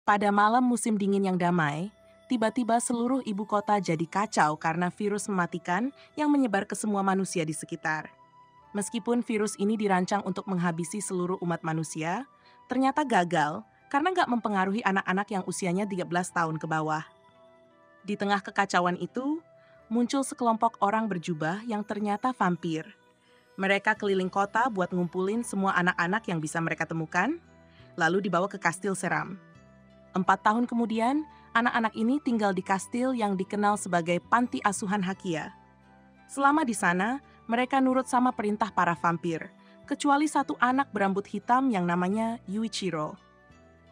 Pada malam musim dingin yang damai, tiba-tiba seluruh ibu kota jadi kacau karena virus mematikan yang menyebar ke semua manusia di sekitar. Meskipun virus ini dirancang untuk menghabisi seluruh umat manusia, ternyata gagal karena nggak mempengaruhi anak-anak yang usianya 13 tahun ke bawah. Di tengah kekacauan itu, muncul sekelompok orang berjubah yang ternyata vampir. Mereka keliling kota buat ngumpulin semua anak-anak yang bisa mereka temukan, lalu dibawa ke kastil seram. 4 tahun kemudian, anak-anak ini tinggal di kastil yang dikenal sebagai Panti Asuhan Hakia. Selama di sana, mereka nurut sama perintah para vampir, kecuali satu anak berambut hitam yang namanya Yuichiro.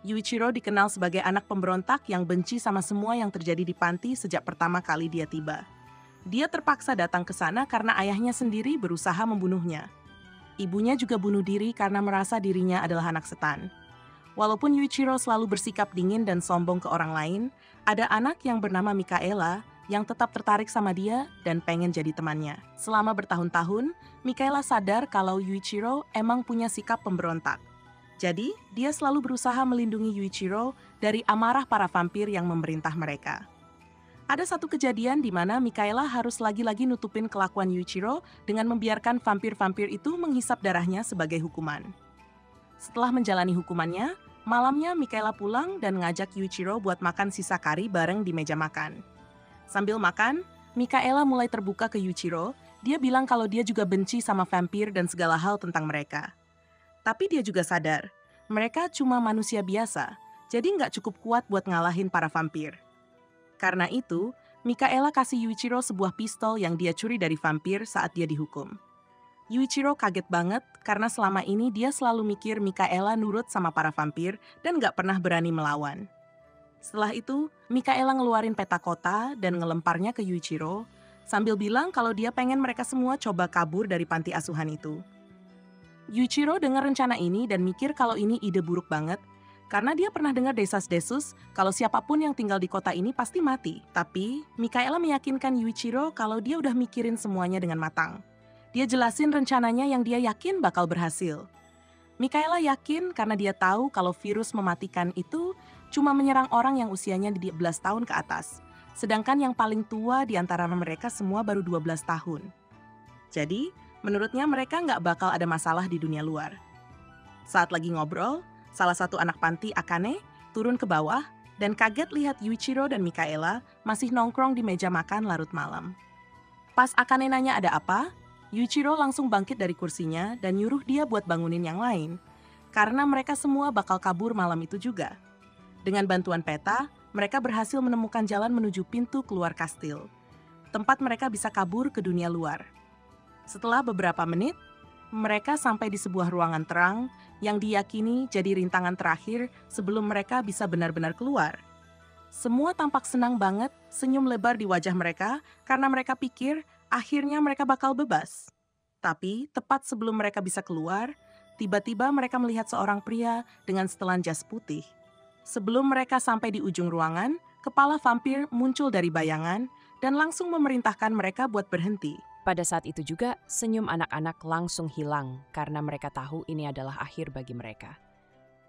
Yuichiro dikenal sebagai anak pemberontak yang benci sama semua yang terjadi di panti sejak pertama kali dia tiba. Dia terpaksa datang ke sana karena ayahnya sendiri berusaha membunuhnya. Ibunya juga bunuh diri karena merasa dirinya adalah anak setan. Walaupun Yuichiro selalu bersikap dingin dan sombong ke orang lain, ada anak yang bernama Mikaela yang tetap tertarik sama dia dan pengen jadi temannya. Selama bertahun-tahun, Mikaela sadar kalau Yuichiro emang punya sikap pemberontak. Jadi, dia selalu berusaha melindungi Yuichiro dari amarah para vampir yang memerintah mereka. Ada satu kejadian di mana Mikaela harus lagi-lagi nutupin kelakuan Yuichiro dengan membiarkan vampir-vampir itu menghisap darahnya sebagai hukuman. Setelah menjalani hukumannya, malamnya Mikaela pulang dan ngajak Yuichiro buat makan sisa kari bareng di meja makan. Sambil makan, Mikaela mulai terbuka ke Yuichiro. Dia bilang kalau dia juga benci sama vampir dan segala hal tentang mereka. Tapi dia juga sadar, mereka cuma manusia biasa, jadi nggak cukup kuat buat ngalahin para vampir. Karena itu, Mikaela kasih Yuichiro sebuah pistol yang dia curi dari vampir saat dia dihukum. Yuichiro kaget banget karena selama ini dia selalu mikir Mikaela nurut sama para vampir dan nggak pernah berani melawan. Setelah itu, Mikaela ngeluarin peta kota dan ngelemparnya ke Yuichiro, sambil bilang kalau dia pengen mereka semua coba kabur dari panti asuhan itu. Yuichiro dengar rencana ini dan mikir kalau ini ide buruk banget, karena dia pernah dengar desas-desus kalau siapapun yang tinggal di kota ini pasti mati. Tapi, Mikaela meyakinkan Yuichiro kalau dia udah mikirin semuanya dengan matang. Dia jelasin rencananya yang dia yakin bakal berhasil. Mikaela yakin karena dia tahu kalau virus mematikan itu cuma menyerang orang yang usianya 12 tahun ke atas, sedangkan yang paling tua di antara mereka semua baru 12 tahun. Jadi, menurutnya mereka nggak bakal ada masalah di dunia luar. Saat lagi ngobrol, salah satu anak panti, Akane, turun ke bawah dan kaget lihat Yuichiro dan Mikaela masih nongkrong di meja makan larut malam. Pas Akane nanya ada apa, Yuichiro langsung bangkit dari kursinya dan nyuruh dia buat bangunin yang lain, karena mereka semua bakal kabur malam itu juga. Dengan bantuan peta, mereka berhasil menemukan jalan menuju pintu keluar kastil, tempat mereka bisa kabur ke dunia luar. Setelah beberapa menit, mereka sampai di sebuah ruangan terang yang diyakini jadi rintangan terakhir sebelum mereka bisa benar-benar keluar. Semua tampak senang banget, senyum lebar di wajah mereka karena mereka pikir akhirnya mereka bakal bebas. Tapi tepat sebelum mereka bisa keluar, tiba-tiba mereka melihat seorang pria dengan setelan jas putih. Sebelum mereka sampai di ujung ruangan, kepala vampir muncul dari bayangan dan langsung memerintahkan mereka buat berhenti. Pada saat itu juga, senyum anak-anak langsung hilang karena mereka tahu ini adalah akhir bagi mereka.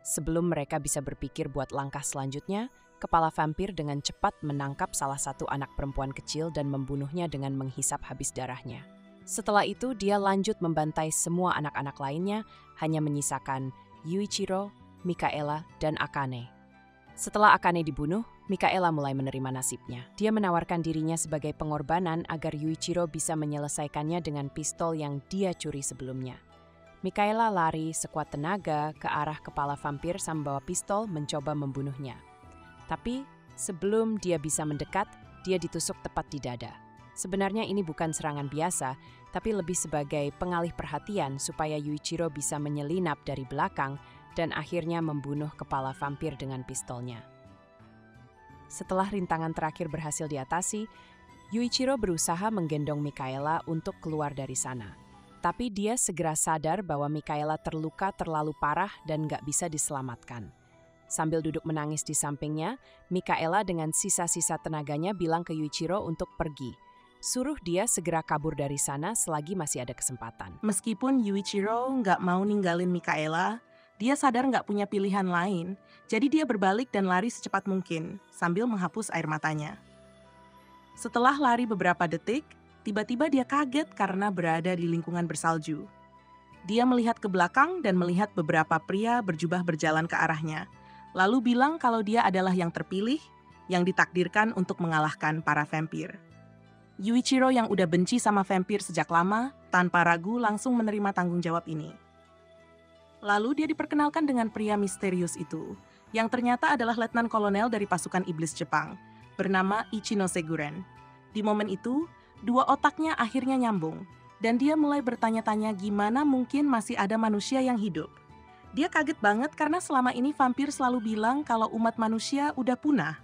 Sebelum mereka bisa berpikir buat langkah selanjutnya, kepala vampir dengan cepat menangkap salah satu anak perempuan kecil dan membunuhnya dengan menghisap habis darahnya. Setelah itu, dia lanjut membantai semua anak-anak lainnya, hanya menyisakan Yuichiro, Mikaela, dan Akane. Setelah Akane dibunuh, Mikaela mulai menerima nasibnya. Dia menawarkan dirinya sebagai pengorbanan agar Yuichiro bisa menyelesaikannya dengan pistol yang dia curi sebelumnya. Mikaela lari sekuat tenaga ke arah kepala vampir sambil bawa pistol mencoba membunuhnya. Tapi sebelum dia bisa mendekat, dia ditusuk tepat di dada. Sebenarnya ini bukan serangan biasa, tapi lebih sebagai pengalih perhatian supaya Yuichiro bisa menyelinap dari belakang dan akhirnya membunuh kepala vampir dengan pistolnya. Setelah rintangan terakhir berhasil diatasi, Yuichiro berusaha menggendong Mikaela untuk keluar dari sana. Tapi dia segera sadar bahwa Mikaela terluka terlalu parah dan gak bisa diselamatkan. Sambil duduk menangis di sampingnya, Mikaela dengan sisa-sisa tenaganya bilang ke Yuichiro untuk pergi. Suruh dia segera kabur dari sana selagi masih ada kesempatan. Meskipun Yuichiro nggak mau ninggalin Mikaela, Dia sadar nggak punya pilihan lain, jadi dia berbalik dan lari secepat mungkin, sambil menghapus air matanya. Setelah lari beberapa detik, tiba-tiba dia kaget karena berada di lingkungan bersalju. Dia melihat ke belakang dan melihat beberapa pria berjubah berjalan ke arahnya, lalu bilang kalau dia adalah yang terpilih, yang ditakdirkan untuk mengalahkan para vampir. Yuichiro yang udah benci sama vampir sejak lama, tanpa ragu langsung menerima tanggung jawab ini. Lalu dia diperkenalkan dengan pria misterius itu, yang ternyata adalah letnan kolonel dari pasukan iblis Jepang, bernama Ichinose Guren. Di momen itu, dua otaknya akhirnya nyambung, dan dia mulai bertanya-tanya gimana mungkin masih ada manusia yang hidup. Dia kaget banget karena selama ini vampir selalu bilang kalau umat manusia udah punah.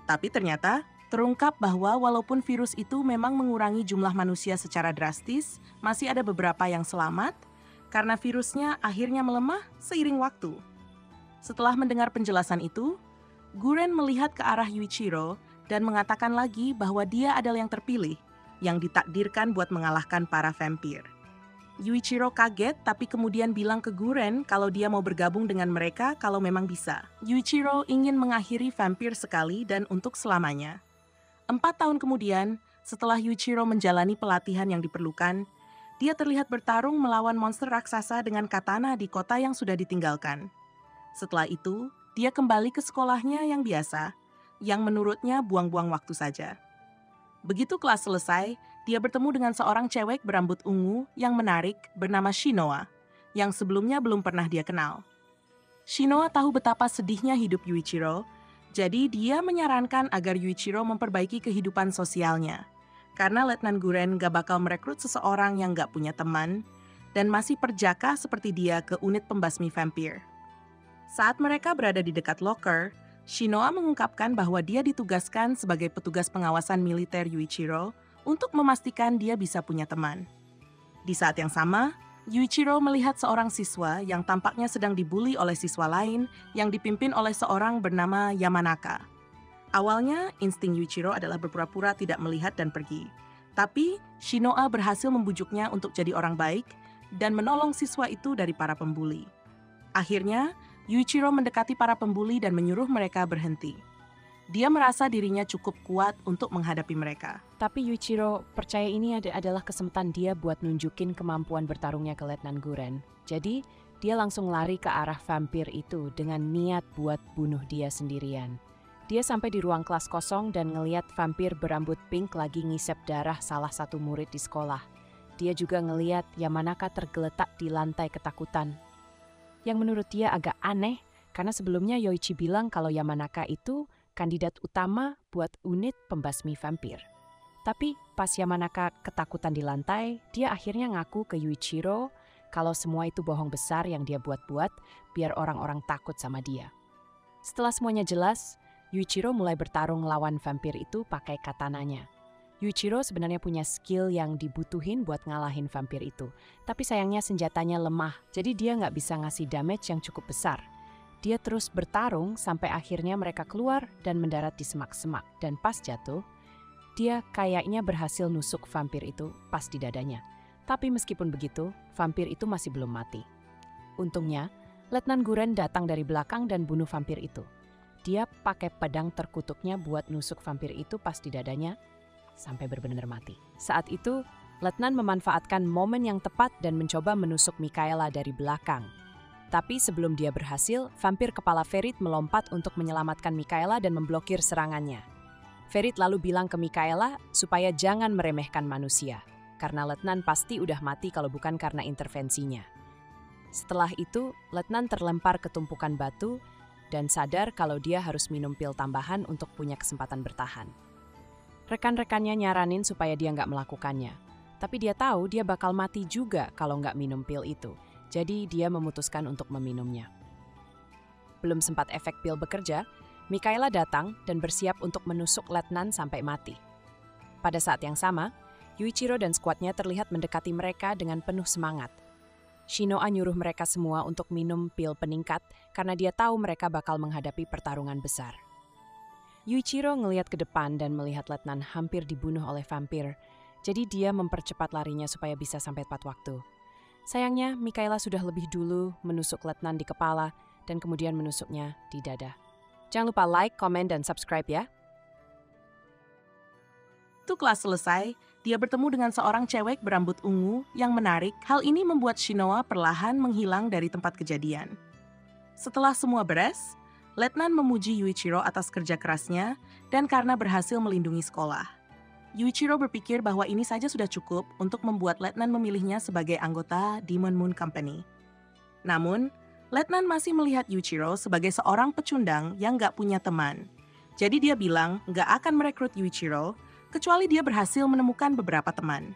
Tapi ternyata, terungkap bahwa walaupun virus itu memang mengurangi jumlah manusia secara drastis, masih ada beberapa yang selamat, karena virusnya akhirnya melemah seiring waktu. Setelah mendengar penjelasan itu, Guren melihat ke arah Yuichiro dan mengatakan lagi bahwa dia adalah yang terpilih, yang ditakdirkan buat mengalahkan para vampir. Yuichiro kaget tapi kemudian bilang ke Guren kalau dia mau bergabung dengan mereka kalau memang bisa. Yuichiro ingin mengakhiri vampir sekali dan untuk selamanya. 4 tahun kemudian, setelah Yuichiro menjalani pelatihan yang diperlukan, dia terlihat bertarung melawan monster raksasa dengan katana di kota yang sudah ditinggalkan. Setelah itu, dia kembali ke sekolahnya yang biasa, yang menurutnya buang-buang waktu saja. Begitu kelas selesai, dia bertemu dengan seorang cewek berambut ungu yang menarik bernama Shinoa, yang sebelumnya belum pernah dia kenal. Shinoa tahu betapa sedihnya hidup Yuichiro, jadi dia menyarankan agar Yuichiro memperbaiki kehidupan sosialnya. Karena Letnan Guren gak bakal merekrut seseorang yang gak punya teman dan masih perjaka seperti dia ke unit pembasmi vampir. Saat mereka berada di dekat locker, Shinoa mengungkapkan bahwa dia ditugaskan sebagai petugas pengawasan militer Yuichiro untuk memastikan dia bisa punya teman. Di saat yang sama, Yuichiro melihat seorang siswa yang tampaknya sedang dibully oleh siswa lain yang dipimpin oleh seorang bernama Yamanaka. Awalnya, insting Yuichiro adalah berpura-pura tidak melihat dan pergi. Tapi, Shinoa berhasil membujuknya untuk jadi orang baik dan menolong siswa itu dari para pembuli. Akhirnya, Yuichiro mendekati para pembuli dan menyuruh mereka berhenti. Dia merasa dirinya cukup kuat untuk menghadapi mereka. Tapi Yuichiro percaya ini adalah kesempatan dia buat nunjukin kemampuan bertarungnya ke Letnan Guren. Jadi, dia langsung lari ke arah vampir itu dengan niat buat bunuh dia sendirian. Dia sampai di ruang kelas kosong dan ngeliat vampir berambut pink lagi ngisep darah salah satu murid di sekolah. Dia juga ngeliat Yamanaka tergeletak di lantai ketakutan. Yang menurut dia agak aneh, karena sebelumnya Yoichi bilang kalau Yamanaka itu kandidat utama buat unit pembasmi vampir. Tapi pas Yamanaka ketakutan di lantai, dia akhirnya ngaku ke Yuichiro kalau semua itu bohong besar yang dia buat-buat biar orang-orang takut sama dia. Setelah semuanya jelas, Yuichiro mulai bertarung lawan vampir itu pakai katananya. Yuichiro sebenarnya punya skill yang dibutuhin buat ngalahin vampir itu. Tapi sayangnya senjatanya lemah, jadi dia nggak bisa ngasih damage yang cukup besar. Dia terus bertarung sampai akhirnya mereka keluar dan mendarat di semak-semak. Dan pas jatuh, dia kayaknya berhasil nusuk vampir itu pas di dadanya. Tapi meskipun begitu, vampir itu masih belum mati. Untungnya, Letnan Guren datang dari belakang dan bunuh vampir itu. Dia pakai pedang terkutuknya buat nusuk vampir itu pas di dadanya sampai benar-benar mati. Saat itu, Letnan memanfaatkan momen yang tepat dan mencoba menusuk Mikaela dari belakang. Tapi sebelum dia berhasil, vampir kepala Ferit melompat untuk menyelamatkan Mikaela dan memblokir serangannya. Ferit lalu bilang ke Mikaela supaya jangan meremehkan manusia, karena Letnan pasti udah mati kalau bukan karena intervensinya. Setelah itu, Letnan terlempar ke tumpukan batu dan sadar kalau dia harus minum pil tambahan untuk punya kesempatan bertahan. Rekan-rekannya nyaranin supaya dia nggak melakukannya, tapi dia tahu dia bakal mati juga kalau nggak minum pil itu, jadi dia memutuskan untuk meminumnya. Belum sempat efek pil bekerja, Mikaela datang dan bersiap untuk menusuk Letnan sampai mati. Pada saat yang sama, Yuichiro dan skuadnya terlihat mendekati mereka dengan penuh semangat. Shinoa nyuruh mereka semua untuk minum pil peningkat karena dia tahu mereka bakal menghadapi pertarungan besar. Yuichiro ngelihat ke depan dan melihat Letnan hampir dibunuh oleh vampir, jadi dia mempercepat larinya supaya bisa sampai tepat waktu. Sayangnya, Mikaela sudah lebih dulu menusuk Letnan di kepala dan kemudian menusuknya di dada. Jangan lupa like, komen, dan subscribe ya. Waktu kelas selesai, dia bertemu dengan seorang cewek berambut ungu yang menarik. Hal ini membuat Shinoa perlahan menghilang dari tempat kejadian. Setelah semua beres, Letnan memuji Yuichiro atas kerja kerasnya dan karena berhasil melindungi sekolah. Yuichiro berpikir bahwa ini saja sudah cukup untuk membuat Letnan memilihnya sebagai anggota Demon Moon Company. Namun, Letnan masih melihat Yuichiro sebagai seorang pecundang yang nggak punya teman. Jadi dia bilang nggak akan merekrut Yuichiro, kecuali dia berhasil menemukan beberapa teman.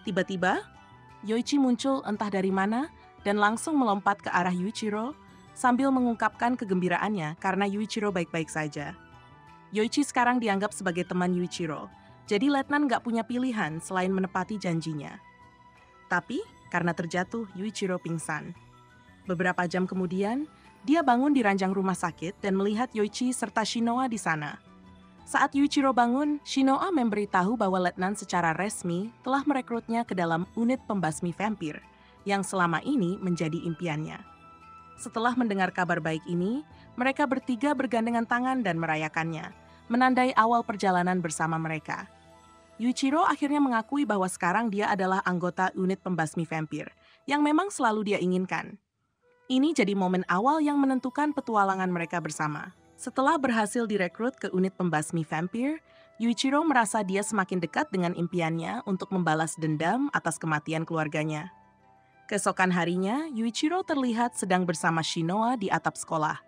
Tiba-tiba, Yoichi muncul entah dari mana dan langsung melompat ke arah Yuichiro sambil mengungkapkan kegembiraannya karena Yuichiro baik-baik saja. Yoichi sekarang dianggap sebagai teman Yuichiro, jadi Letnan nggak punya pilihan selain menepati janjinya. Tapi, karena terjatuh, Yuichiro pingsan. Beberapa jam kemudian, dia bangun di ranjang rumah sakit dan melihat Yoichi serta Shinoa di sana. Saat Yuichiro bangun, Shinoa memberitahu bahwa Letnan secara resmi telah merekrutnya ke dalam unit pembasmi vampir, yang selama ini menjadi impiannya. Setelah mendengar kabar baik ini, mereka bertiga bergandengan tangan dan merayakannya, menandai awal perjalanan bersama mereka. Yuichiro akhirnya mengakui bahwa sekarang dia adalah anggota unit pembasmi vampir, yang memang selalu dia inginkan. Ini jadi momen awal yang menentukan petualangan mereka bersama. Setelah berhasil direkrut ke unit pembasmi vampir, Yuichiro merasa dia semakin dekat dengan impiannya untuk membalas dendam atas kematian keluarganya. Keesokan harinya, Yuichiro terlihat sedang bersama Shinoa di atap sekolah.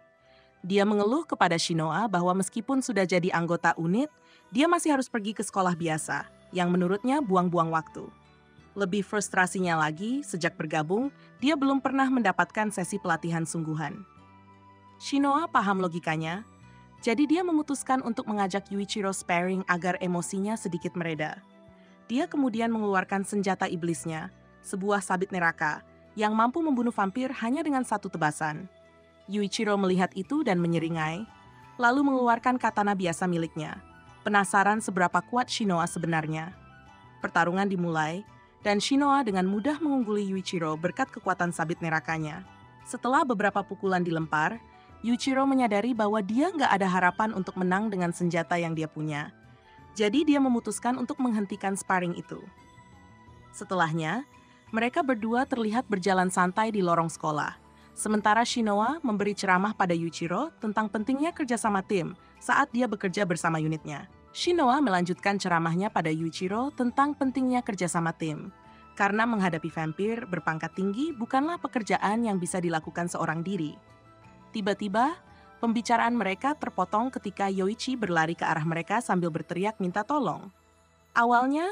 Dia mengeluh kepada Shinoa bahwa meskipun sudah jadi anggota unit, dia masih harus pergi ke sekolah biasa, yang menurutnya buang-buang waktu. Lebih frustrasinya lagi, sejak bergabung, dia belum pernah mendapatkan sesi pelatihan sungguhan. Shinoa paham logikanya, jadi dia memutuskan untuk mengajak Yuichiro sparring agar emosinya sedikit mereda. Dia kemudian mengeluarkan senjata iblisnya, sebuah sabit neraka, yang mampu membunuh vampir hanya dengan satu tebasan. Yuichiro melihat itu dan menyeringai, lalu mengeluarkan katana biasa miliknya, penasaran seberapa kuat Shinoa sebenarnya. Pertarungan dimulai, dan Shinoa dengan mudah mengungguli Yuichiro berkat kekuatan sabit nerakanya. Setelah beberapa pukulan dilempar, Yuichiro menyadari bahwa dia nggak ada harapan untuk menang dengan senjata yang dia punya. Jadi dia memutuskan untuk menghentikan sparring itu. Setelahnya, mereka berdua terlihat berjalan santai di lorong sekolah. Sementara Shinoa memberi ceramah pada Yuichiro tentang pentingnya kerjasama tim saat dia bekerja bersama unitnya. Shinoa melanjutkan ceramahnya pada Yuichiro tentang pentingnya kerjasama tim. Karena menghadapi vampir berpangkat tinggi bukanlah pekerjaan yang bisa dilakukan seorang diri. Tiba-tiba, pembicaraan mereka terpotong ketika Yoichi berlari ke arah mereka sambil berteriak minta tolong. Awalnya,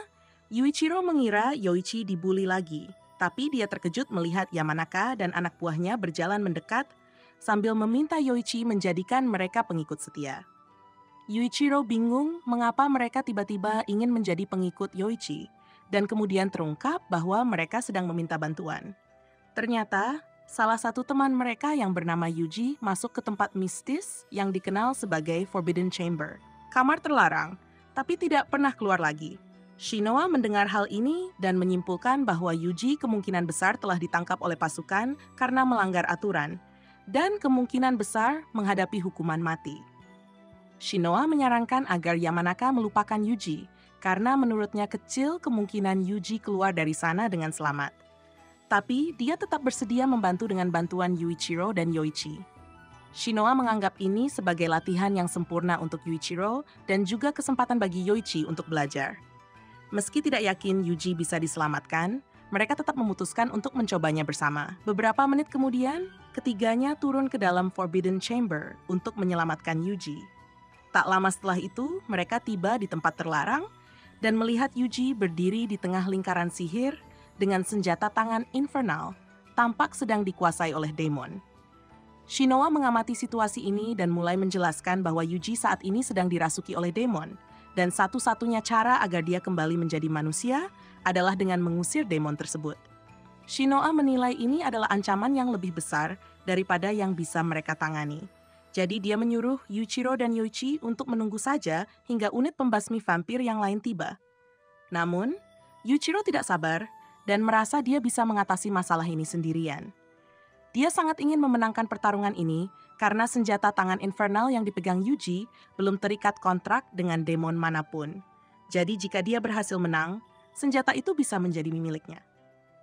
Yuichiro mengira Yoichi dibully lagi, tapi dia terkejut melihat Yamanaka dan anak buahnya berjalan mendekat sambil meminta Yoichi menjadikan mereka pengikut setia. Yuichiro bingung mengapa mereka tiba-tiba ingin menjadi pengikut Yoichi, dan kemudian terungkap bahwa mereka sedang meminta bantuan. Ternyata, salah satu teman mereka yang bernama Yuji masuk ke tempat mistis yang dikenal sebagai Forbidden Chamber. Kamar terlarang, tapi tidak pernah keluar lagi. Shinoa mendengar hal ini dan menyimpulkan bahwa Yuji kemungkinan besar telah ditangkap oleh pasukan karena melanggar aturan, dan kemungkinan besar menghadapi hukuman mati. Shinoa menyarankan agar Yamanaka melupakan Yuji, karena menurutnya kecil kemungkinan Yuji keluar dari sana dengan selamat. Tapi dia tetap bersedia membantu dengan bantuan Yuichiro dan Yoichi. Shinoa menganggap ini sebagai latihan yang sempurna untuk Yuichiro dan juga kesempatan bagi Yoichi untuk belajar. Meski tidak yakin Yuji bisa diselamatkan, mereka tetap memutuskan untuk mencobanya bersama. Beberapa menit kemudian, ketiganya turun ke dalam Forbidden Chamber untuk menyelamatkan Yuji. Tak lama setelah itu, mereka tiba di tempat terlarang dan melihat Yuji berdiri di tengah lingkaran sihir dengan senjata tangan infernal, tampak sedang dikuasai oleh demon. Shinoa mengamati situasi ini dan mulai menjelaskan bahwa Yuji saat ini sedang dirasuki oleh demon, dan satu-satunya cara agar dia kembali menjadi manusia adalah dengan mengusir demon tersebut. Shinoa menilai ini adalah ancaman yang lebih besar daripada yang bisa mereka tangani. Jadi dia menyuruh Yuichiro dan Yoichi untuk menunggu saja hingga unit pembasmi vampir yang lain tiba. Namun, Yuichiro tidak sabar dan merasa dia bisa mengatasi masalah ini sendirian. Dia sangat ingin memenangkan pertarungan ini karena senjata tangan infernal yang dipegang Yuji belum terikat kontrak dengan demon manapun. Jadi jika dia berhasil menang, senjata itu bisa menjadi miliknya.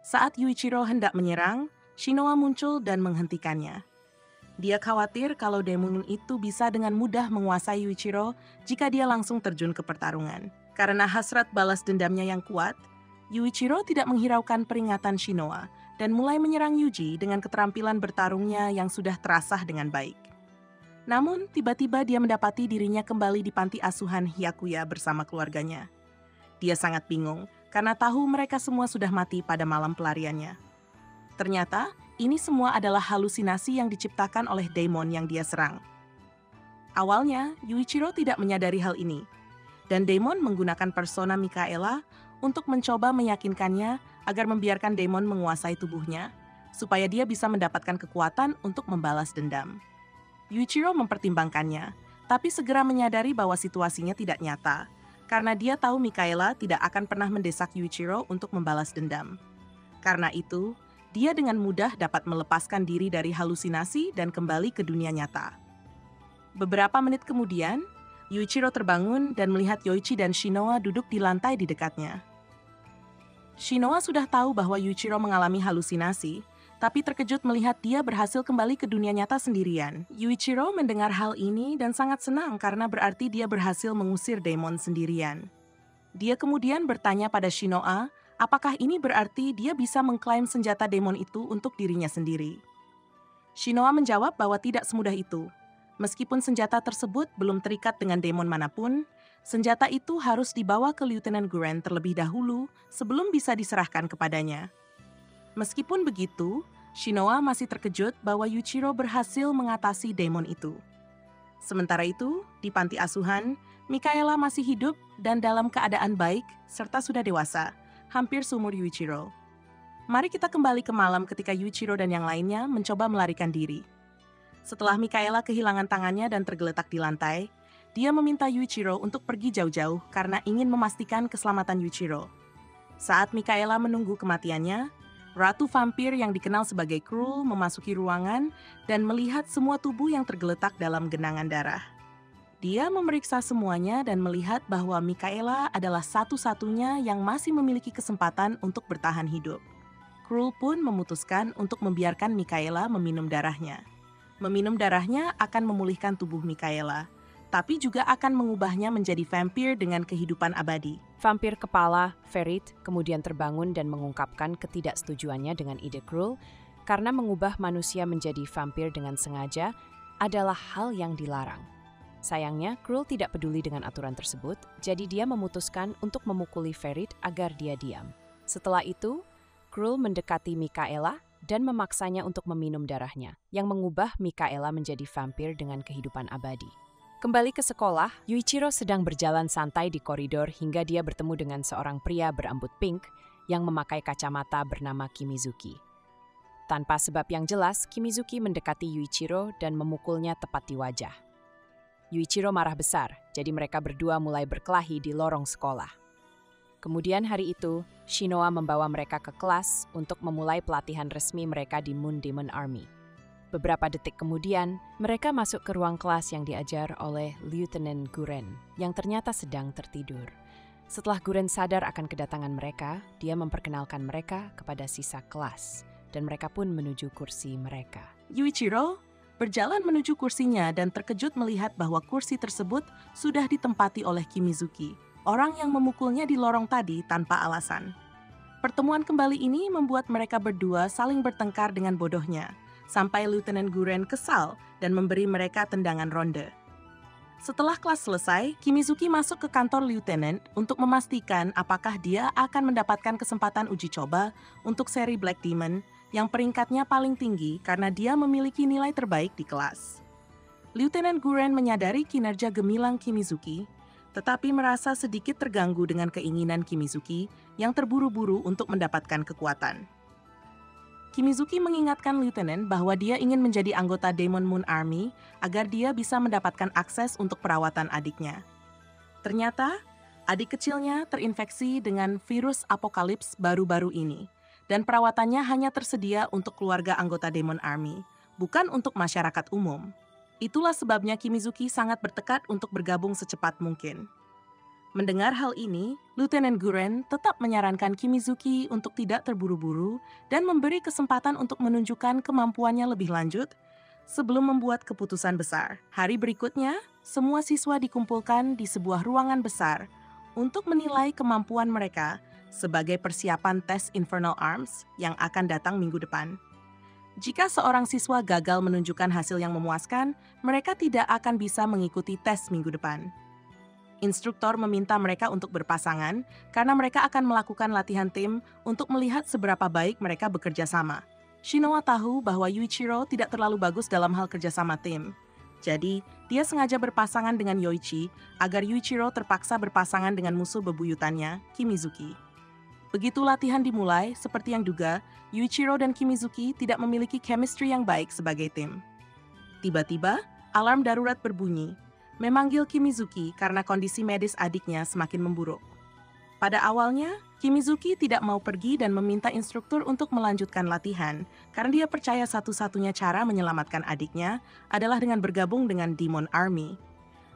Saat Yuichiro hendak menyerang, Shinoa muncul dan menghentikannya. Dia khawatir kalau demon itu bisa dengan mudah menguasai Yuichiro jika dia langsung terjun ke pertarungan. Karena hasrat balas dendamnya yang kuat, Yuichiro tidak menghiraukan peringatan Shinoa dan mulai menyerang Yuji dengan keterampilan bertarungnya yang sudah terasah dengan baik. Namun, tiba-tiba dia mendapati dirinya kembali di panti asuhan Hyakuya bersama keluarganya. Dia sangat bingung karena tahu mereka semua sudah mati pada malam pelariannya. Ternyata, ini semua adalah halusinasi yang diciptakan oleh demon yang dia serang. Awalnya, Yuichiro tidak menyadari hal ini, dan demon menggunakan persona Mikaela untuk mencoba meyakinkannya agar membiarkan demon menguasai tubuhnya, supaya dia bisa mendapatkan kekuatan untuk membalas dendam. Yuichiro mempertimbangkannya, tapi segera menyadari bahwa situasinya tidak nyata, karena dia tahu Mikaela tidak akan pernah mendesak Yuichiro untuk membalas dendam. Karena itu, dia dengan mudah dapat melepaskan diri dari halusinasi dan kembali ke dunia nyata. Beberapa menit kemudian, Yuichiro terbangun dan melihat Yoichi dan Shinoa duduk di lantai di dekatnya. Shinoa sudah tahu bahwa Yuichiro mengalami halusinasi, tapi terkejut melihat dia berhasil kembali ke dunia nyata sendirian. Yuichiro mendengar hal ini dan sangat senang karena berarti dia berhasil mengusir demon sendirian. Dia kemudian bertanya pada Shinoa, apakah ini berarti dia bisa mengklaim senjata demon itu untuk dirinya sendiri. Shinoa menjawab bahwa tidak semudah itu. Meskipun senjata tersebut belum terikat dengan demon manapun, senjata itu harus dibawa ke Lieutenant Guren terlebih dahulu sebelum bisa diserahkan kepadanya. Meskipun begitu, Shinoa masih terkejut bahwa Yuichiro berhasil mengatasi demon itu. Sementara itu, di panti asuhan, Mikaela masih hidup dan dalam keadaan baik serta sudah dewasa, hampir seumur Yuichiro. Mari kita kembali ke malam ketika Yuichiro dan yang lainnya mencoba melarikan diri. Setelah Mikaela kehilangan tangannya dan tergeletak di lantai, dia meminta Yuichiro untuk pergi jauh-jauh karena ingin memastikan keselamatan Yuichiro. Saat Mikaela menunggu kematiannya, Ratu Vampir yang dikenal sebagai Krul memasuki ruangan dan melihat semua tubuh yang tergeletak dalam genangan darah. Dia memeriksa semuanya dan melihat bahwa Mikaela adalah satu-satunya yang masih memiliki kesempatan untuk bertahan hidup. Krul pun memutuskan untuk membiarkan Mikaela meminum darahnya. Meminum darahnya akan memulihkan tubuh Mikaela, tapi juga akan mengubahnya menjadi vampir dengan kehidupan abadi. Vampir kepala, Ferit, kemudian terbangun dan mengungkapkan ketidaksetujuannya dengan ide Krul karena mengubah manusia menjadi vampir dengan sengaja adalah hal yang dilarang. Sayangnya, Krul tidak peduli dengan aturan tersebut, jadi dia memutuskan untuk memukuli Ferit agar dia diam. Setelah itu, Krul mendekati Mikaela dan memaksanya untuk meminum darahnya, yang mengubah Mikaela menjadi vampir dengan kehidupan abadi. Kembali ke sekolah, Yuichiro sedang berjalan santai di koridor hingga dia bertemu dengan seorang pria berambut pink yang memakai kacamata bernama Kimizuki. Tanpa sebab yang jelas, Kimizuki mendekati Yuichiro dan memukulnya tepat di wajah. Yuichiro marah besar, jadi mereka berdua mulai berkelahi di lorong sekolah. Kemudian hari itu, Shinoa membawa mereka ke kelas untuk memulai pelatihan resmi mereka di Moon Demon Army. Beberapa detik kemudian, mereka masuk ke ruang kelas yang diajar oleh Lieutenant Guren, yang ternyata sedang tertidur. Setelah Guren sadar akan kedatangan mereka, dia memperkenalkan mereka kepada sisa kelas, dan mereka pun menuju kursi mereka. Yuichiro berjalan menuju kursinya dan terkejut melihat bahwa kursi tersebut sudah ditempati oleh Kimizuki, orang yang memukulnya di lorong tadi tanpa alasan. Pertemuan kembali ini membuat mereka berdua saling bertengkar dengan bodohnya, sampai Lieutenant Guren kesal dan memberi mereka tendangan ronde. Setelah kelas selesai, Kimizuki masuk ke kantor Lieutenant untuk memastikan apakah dia akan mendapatkan kesempatan uji coba untuk seri Black Demon yang peringkatnya paling tinggi karena dia memiliki nilai terbaik di kelas. Lieutenant Guren menyadari kinerja gemilang Kimizuki, tetapi merasa sedikit terganggu dengan keinginan Kimizuki yang terburu-buru untuk mendapatkan kekuatan. Kimizuki mengingatkan Lieutenant bahwa dia ingin menjadi anggota Demon Moon Army agar dia bisa mendapatkan akses untuk perawatan adiknya. Ternyata, adik kecilnya terinfeksi dengan virus apokalips baru-baru ini. dan perawatannya hanya tersedia untuk keluarga anggota Demon Army, bukan untuk masyarakat umum. Itulah sebabnya Kimizuki sangat bertekad untuk bergabung secepat mungkin. Mendengar hal ini, Lieutenant Guren tetap menyarankan Kimizuki untuk tidak terburu-buru dan memberi kesempatan untuk menunjukkan kemampuannya lebih lanjut sebelum membuat keputusan besar. Hari berikutnya, semua siswa dikumpulkan di sebuah ruangan besar untuk menilai kemampuan mereka sebagai persiapan tes Infernal Arms yang akan datang minggu depan. Jika seorang siswa gagal menunjukkan hasil yang memuaskan, mereka tidak akan bisa mengikuti tes minggu depan. Instruktur meminta mereka untuk berpasangan karena mereka akan melakukan latihan tim untuk melihat seberapa baik mereka bekerja sama. Shinoa tahu bahwa Yuichiro tidak terlalu bagus dalam hal kerjasama tim. Jadi, dia sengaja berpasangan dengan Yoichi agar Yuichiro terpaksa berpasangan dengan musuh bebuyutannya, Kimizuki. Begitu latihan dimulai, seperti yang duga, Yuichiro dan Kimizuki tidak memiliki chemistry yang baik sebagai tim. Tiba-tiba, alarm darurat berbunyi, memanggil Kimizuki karena kondisi medis adiknya semakin memburuk. Pada awalnya, Kimizuki tidak mau pergi dan meminta instruktur untuk melanjutkan latihan karena dia percaya satu-satunya cara menyelamatkan adiknya adalah dengan bergabung dengan Demon Army.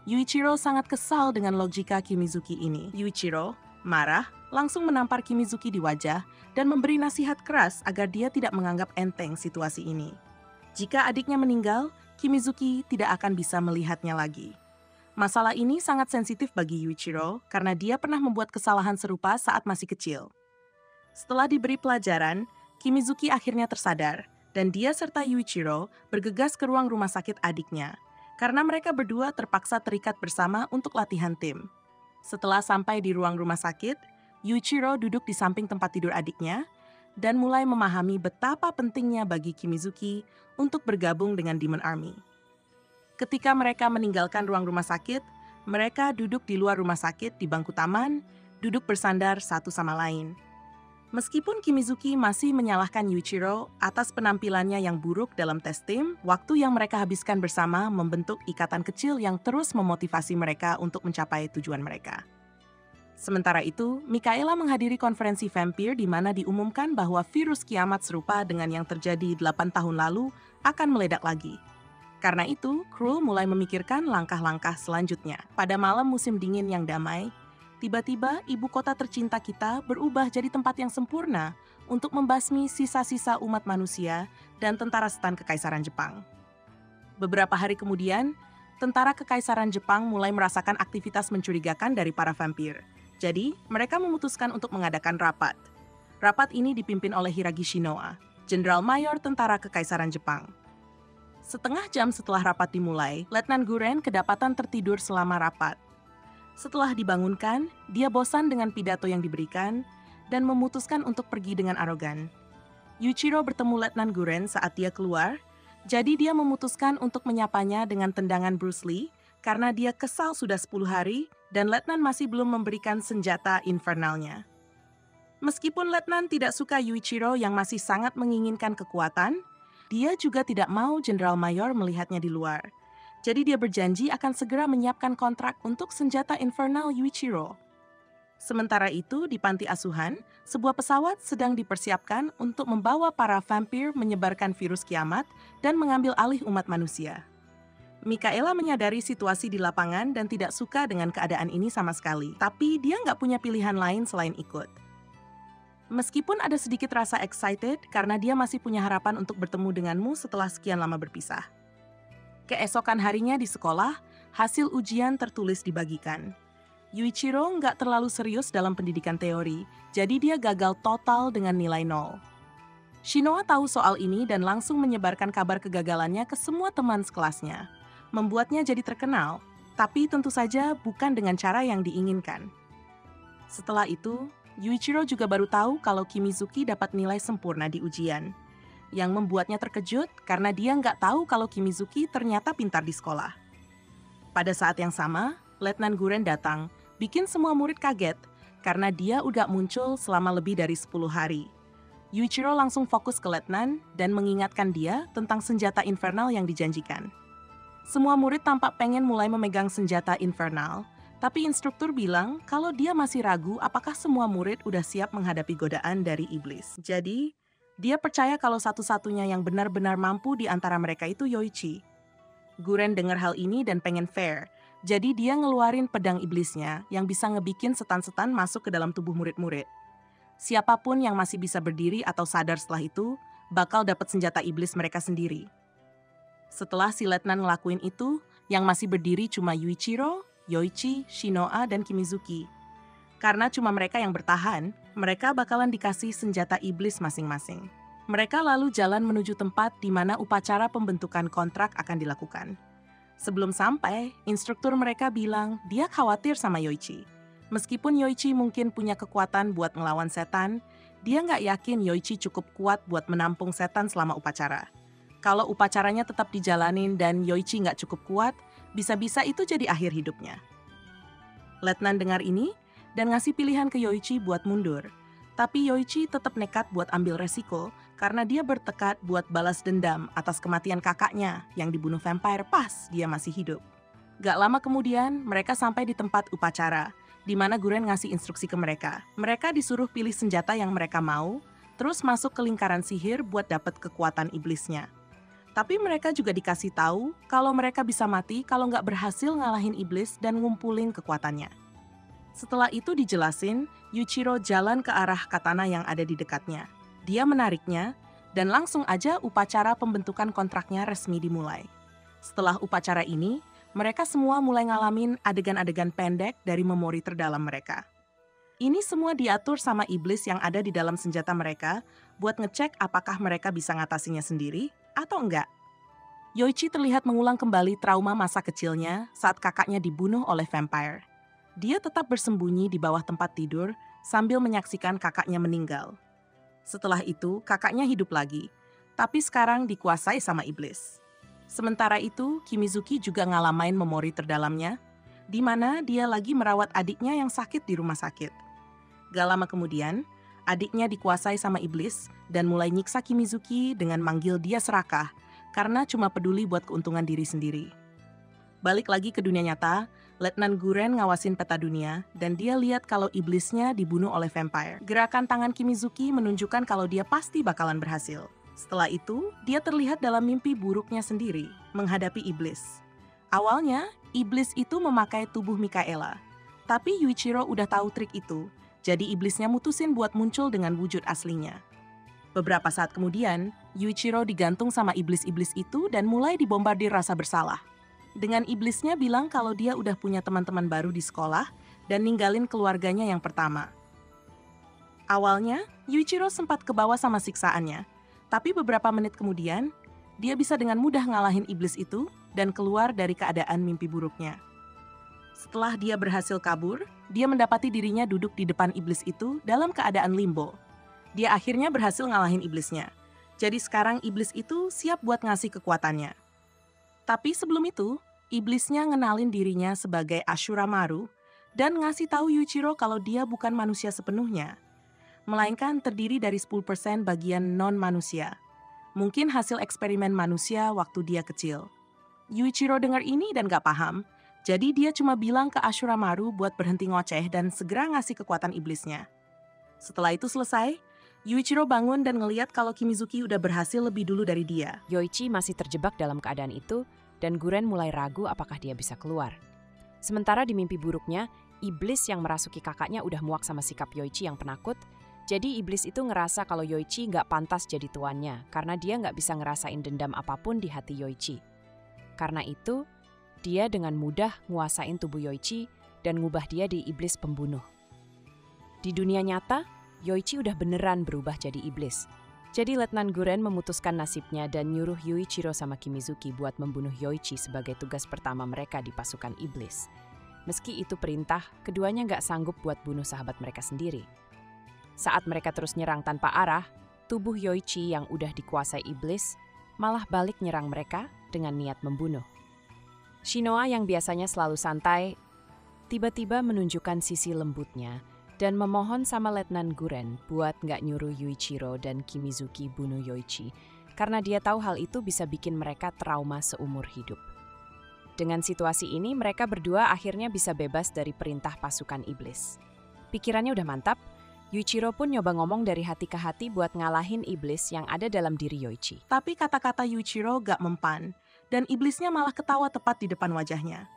Yuichiro sangat kesal dengan logika Kimizuki ini. Yuichiro marah, langsung menampar Kimizuki di wajah dan memberi nasihat keras agar dia tidak menganggap enteng situasi ini. Jika adiknya meninggal, Kimizuki tidak akan bisa melihatnya lagi. Masalah ini sangat sensitif bagi Yuichiro karena dia pernah membuat kesalahan serupa saat masih kecil. Setelah diberi pelajaran, Kimizuki akhirnya tersadar dan dia serta Yuichiro bergegas ke ruang rumah sakit adiknya karena mereka berdua terpaksa terikat bersama untuk latihan tim. Setelah sampai di ruang rumah sakit, Yuichiro duduk di samping tempat tidur adiknya dan mulai memahami betapa pentingnya bagi Kimizuki untuk bergabung dengan Demon Army. Ketika mereka meninggalkan ruang rumah sakit, mereka duduk di luar rumah sakit di bangku taman, duduk bersandar satu sama lain. Meskipun Kimizuki masih menyalahkan Yuichiro atas penampilannya yang buruk dalam tes tim, waktu yang mereka habiskan bersama membentuk ikatan kecil yang terus memotivasi mereka untuk mencapai tujuan mereka. Sementara itu, Mikaela menghadiri konferensi vampir di mana diumumkan bahwa virus kiamat serupa dengan yang terjadi 8 tahun lalu akan meledak lagi. Karena itu, Krul mulai memikirkan langkah-langkah selanjutnya. Pada malam musim dingin yang damai, tiba-tiba ibu kota tercinta kita berubah jadi tempat yang sempurna untuk membasmi sisa-sisa umat manusia dan tentara stan Kekaisaran Jepang. Beberapa hari kemudian, tentara Kekaisaran Jepang mulai merasakan aktivitas mencurigakan dari para vampir. Jadi, mereka memutuskan untuk mengadakan rapat. Rapat ini dipimpin oleh Hiragi Shinoa, Jenderal Mayor Tentara Kekaisaran Jepang. Setengah jam setelah rapat dimulai, Letnan Guren kedapatan tertidur selama rapat. Setelah dibangunkan, dia bosan dengan pidato yang diberikan dan memutuskan untuk pergi dengan arogan. Yuichiro bertemu Letnan Guren saat dia keluar, jadi dia memutuskan untuk menyapanya dengan tendangan Bruce Lee karena dia kesal sudah 10 hari dan Letnan masih belum memberikan senjata infernalnya. Meskipun Letnan tidak suka Yuichiro yang masih sangat menginginkan kekuatan, dia juga tidak mau Jenderal Mayor melihatnya di luar. Jadi dia berjanji akan segera menyiapkan kontrak untuk senjata infernal Yuichiro. Sementara itu, di panti asuhan, sebuah pesawat sedang dipersiapkan untuk membawa para vampir menyebarkan virus kiamat dan mengambil alih umat manusia. Mikaela menyadari situasi di lapangan dan tidak suka dengan keadaan ini sama sekali. Tapi dia nggak punya pilihan lain selain ikut. Meskipun ada sedikit rasa excited karena dia masih punya harapan untuk bertemu denganmu setelah sekian lama berpisah. Keesokan harinya di sekolah, hasil ujian tertulis dibagikan. Yuichiro nggak terlalu serius dalam pendidikan teori, jadi dia gagal total dengan nilai 0. Shinoa tahu soal ini dan langsung menyebarkan kabar kegagalannya ke semua teman sekelasnya. Membuatnya jadi terkenal, tapi tentu saja bukan dengan cara yang diinginkan. Setelah itu, Yuichiro juga baru tahu kalau Kimizuki dapat nilai sempurna di ujian, yang membuatnya terkejut karena dia nggak tahu kalau Kimizuki ternyata pintar di sekolah. Pada saat yang sama, Letnan Guren datang, bikin semua murid kaget karena dia udah muncul selama lebih dari 10 hari. Yuichiro langsung fokus ke Letnan dan mengingatkan dia tentang senjata infernal yang dijanjikan. Semua murid tampak pengen mulai memegang senjata infernal, Tapi instruktur bilang kalau dia masih ragu apakah semua murid udah siap menghadapi godaan dari iblis. Jadi, dia percaya kalau satu-satunya yang benar-benar mampu di antara mereka itu Yoichi. Guren dengar hal ini dan pengen fair. Jadi dia ngeluarin pedang iblisnya yang bisa ngebikin setan-setan masuk ke dalam tubuh murid-murid. Siapapun yang masih bisa berdiri atau sadar setelah itu, bakal dapat senjata iblis mereka sendiri. Setelah si letnan ngelakuin itu, yang masih berdiri cuma Yuichiro, Yoichi, Shinoa, dan Kimizuki. Karena cuma mereka yang bertahan, mereka bakalan dikasih senjata iblis masing-masing. Mereka lalu jalan menuju tempat di mana upacara pembentukan kontrak akan dilakukan. Sebelum sampai, instruktur mereka bilang dia khawatir sama Yoichi. Meskipun Yoichi mungkin punya kekuatan buat ngelawan setan, dia nggak yakin Yoichi cukup kuat buat menampung setan selama upacara. Kalau upacaranya tetap dijalanin dan Yoichi nggak cukup kuat, bisa-bisa itu jadi akhir hidupnya. Letnan dengar ini dan ngasih pilihan ke Yoichi buat mundur. Tapi Yoichi tetap nekat buat ambil resiko karena dia bertekad buat balas dendam atas kematian kakaknya yang dibunuh vampire pas dia masih hidup. Gak lama kemudian, mereka sampai di tempat upacara, di mana Guren ngasih instruksi ke mereka. Mereka disuruh pilih senjata yang mereka mau, terus masuk ke lingkaran sihir buat dapat kekuatan iblisnya. Tapi mereka juga dikasih tahu kalau mereka bisa mati kalau nggak berhasil ngalahin iblis dan ngumpulin kekuatannya. Setelah itu dijelasin, Yuichiro jalan ke arah katana yang ada di dekatnya. Dia menariknya, dan langsung aja upacara pembentukan kontraknya resmi dimulai. Setelah upacara ini, mereka semua mulai ngalamin adegan-adegan pendek dari memori terdalam mereka. Ini semua diatur sama iblis yang ada di dalam senjata mereka buat ngecek apakah mereka bisa ngatasinya sendiri atau enggak. Yoichi terlihat mengulang kembali trauma masa kecilnya saat kakaknya dibunuh oleh vampire. Dia tetap bersembunyi di bawah tempat tidur sambil menyaksikan kakaknya meninggal. Setelah itu, kakaknya hidup lagi, tapi sekarang dikuasai sama iblis. Sementara itu, Kimizuki juga ngalamain memori terdalamnya, di mana dia lagi merawat adiknya yang sakit di rumah sakit. Gak lama kemudian, adiknya dikuasai sama iblis dan mulai nyiksa Kimizuki dengan manggil dia serakah karena cuma peduli buat keuntungan diri sendiri. Balik lagi ke dunia nyata, Letnan Guren ngawasin peta dunia dan dia lihat kalau iblisnya dibunuh oleh vampire. Gerakan tangan Kimizuki menunjukkan kalau dia pasti bakalan berhasil. Setelah itu, dia terlihat dalam mimpi buruknya sendiri, menghadapi iblis. Awalnya, iblis itu memakai tubuh Mikaela. Tapi Yuichiro udah tahu trik itu, jadi iblisnya mutusin buat muncul dengan wujud aslinya. Beberapa saat kemudian, Yuichiro digantung sama iblis-iblis itu dan mulai dibombardir rasa bersalah. Dengan iblisnya bilang kalau dia udah punya teman-teman baru di sekolah dan ninggalin keluarganya yang pertama. Awalnya, Yuichiro sempat kebawa sama siksaannya, tapi beberapa menit kemudian, dia bisa dengan mudah ngalahin iblis itu dan keluar dari keadaan mimpi buruknya. Setelah dia berhasil kabur, dia mendapati dirinya duduk di depan iblis itu dalam keadaan limbo. Dia akhirnya berhasil ngalahin iblisnya. Jadi sekarang iblis itu siap buat ngasih kekuatannya. Tapi sebelum itu, iblisnya ngenalin dirinya sebagai Ashura Maru dan ngasih tahu Yuichiro kalau dia bukan manusia sepenuhnya, melainkan terdiri dari 10% bagian non-manusia. Mungkin hasil eksperimen manusia waktu dia kecil. Yuichiro dengar ini dan gak paham, jadi dia cuma bilang ke Ashura Maru buat berhenti ngoceh dan segera ngasih kekuatan iblisnya. Setelah itu selesai, Yuichiro bangun dan ngeliat kalau Kimizuki udah berhasil lebih dulu dari dia. Yoichi masih terjebak dalam keadaan itu, dan Guren mulai ragu apakah dia bisa keluar. Sementara di mimpi buruknya, iblis yang merasuki kakaknya udah muak sama sikap Yoichi yang penakut, jadi iblis itu ngerasa kalau Yoichi nggak pantas jadi tuannya, karena dia nggak bisa ngerasain dendam apapun di hati Yoichi. Karena itu, dia dengan mudah nguasain tubuh Yoichi dan ngubah dia di iblis pembunuh. Di dunia nyata, Yoichi udah beneran berubah jadi iblis. Jadi Letnan Guren memutuskan nasibnya dan nyuruh Yuichiro sama Kimizuki buat membunuh Yoichi sebagai tugas pertama mereka di pasukan iblis. Meski itu perintah, keduanya nggak sanggup buat bunuh sahabat mereka sendiri. Saat mereka terus nyerang tanpa arah, tubuh Yoichi yang udah dikuasai iblis malah balik nyerang mereka dengan niat membunuh. Shinoa yang biasanya selalu santai, tiba-tiba menunjukkan sisi lembutnya dan memohon sama Letnan Guren buat nggak nyuruh Yuichiro dan Kimizuki bunuh Yoichi, karena dia tahu hal itu bisa bikin mereka trauma seumur hidup. Dengan situasi ini, mereka berdua akhirnya bisa bebas dari perintah pasukan iblis. Pikirannya udah mantap, Yuichiro pun nyoba ngomong dari hati ke hati buat ngalahin iblis yang ada dalam diri Yoichi. Tapi kata-kata Yuichiro gak mempan, dan iblisnya malah ketawa tepat di depan wajahnya.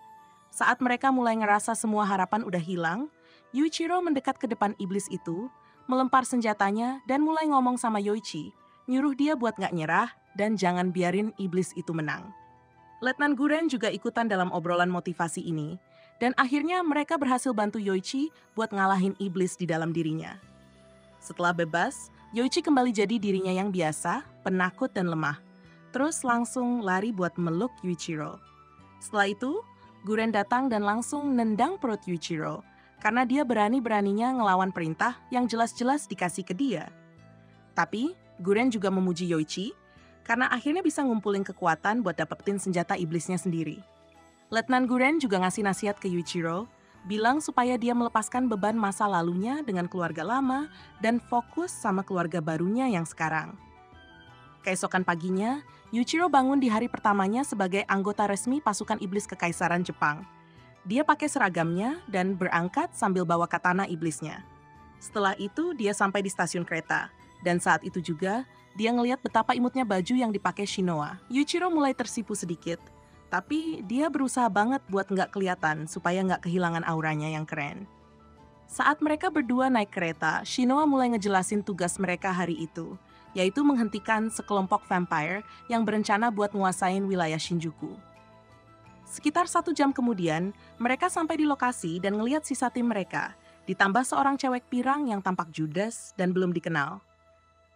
Saat mereka mulai ngerasa semua harapan udah hilang, Yuichiro mendekat ke depan iblis itu, melempar senjatanya, dan mulai ngomong sama Yoichi, nyuruh dia buat gak nyerah, dan jangan biarin iblis itu menang. Letnan Guren juga ikutan dalam obrolan motivasi ini, dan akhirnya mereka berhasil bantu Yoichi buat ngalahin iblis di dalam dirinya. Setelah bebas, Yoichi kembali jadi dirinya yang biasa, penakut dan lemah. Terus langsung lari buat meluk Yuichiro. Setelah itu, Guren datang dan langsung nendang perut Yuichiro, karena dia berani-beraninya ngelawan perintah yang jelas-jelas dikasih ke dia. Tapi, Guren juga memuji Yoichi, karena akhirnya bisa ngumpulin kekuatan buat dapetin senjata iblisnya sendiri. Letnan Guren juga ngasih nasihat ke Yuichiro, bilang supaya dia melepaskan beban masa lalunya dengan keluarga lama dan fokus sama keluarga barunya yang sekarang. Keesokan paginya, Yuichiro bangun di hari pertamanya sebagai anggota resmi pasukan iblis Kekaisaran Jepang. Dia pakai seragamnya dan berangkat sambil bawa katana iblisnya. Setelah itu, dia sampai di stasiun kereta. Dan saat itu juga, dia ngelihat betapa imutnya baju yang dipakai Shinoa. Yuichiro mulai tersipu sedikit, tapi dia berusaha banget buat nggak kelihatan supaya nggak kehilangan auranya yang keren. Saat mereka berdua naik kereta, Shinoa mulai ngejelasin tugas mereka hari itu, yaitu menghentikan sekelompok vampire yang berencana buat nguasain wilayah Shinjuku. Sekitar 1 jam kemudian, mereka sampai di lokasi dan ngelihat sisa tim mereka, ditambah seorang cewek pirang yang tampak judes dan belum dikenal.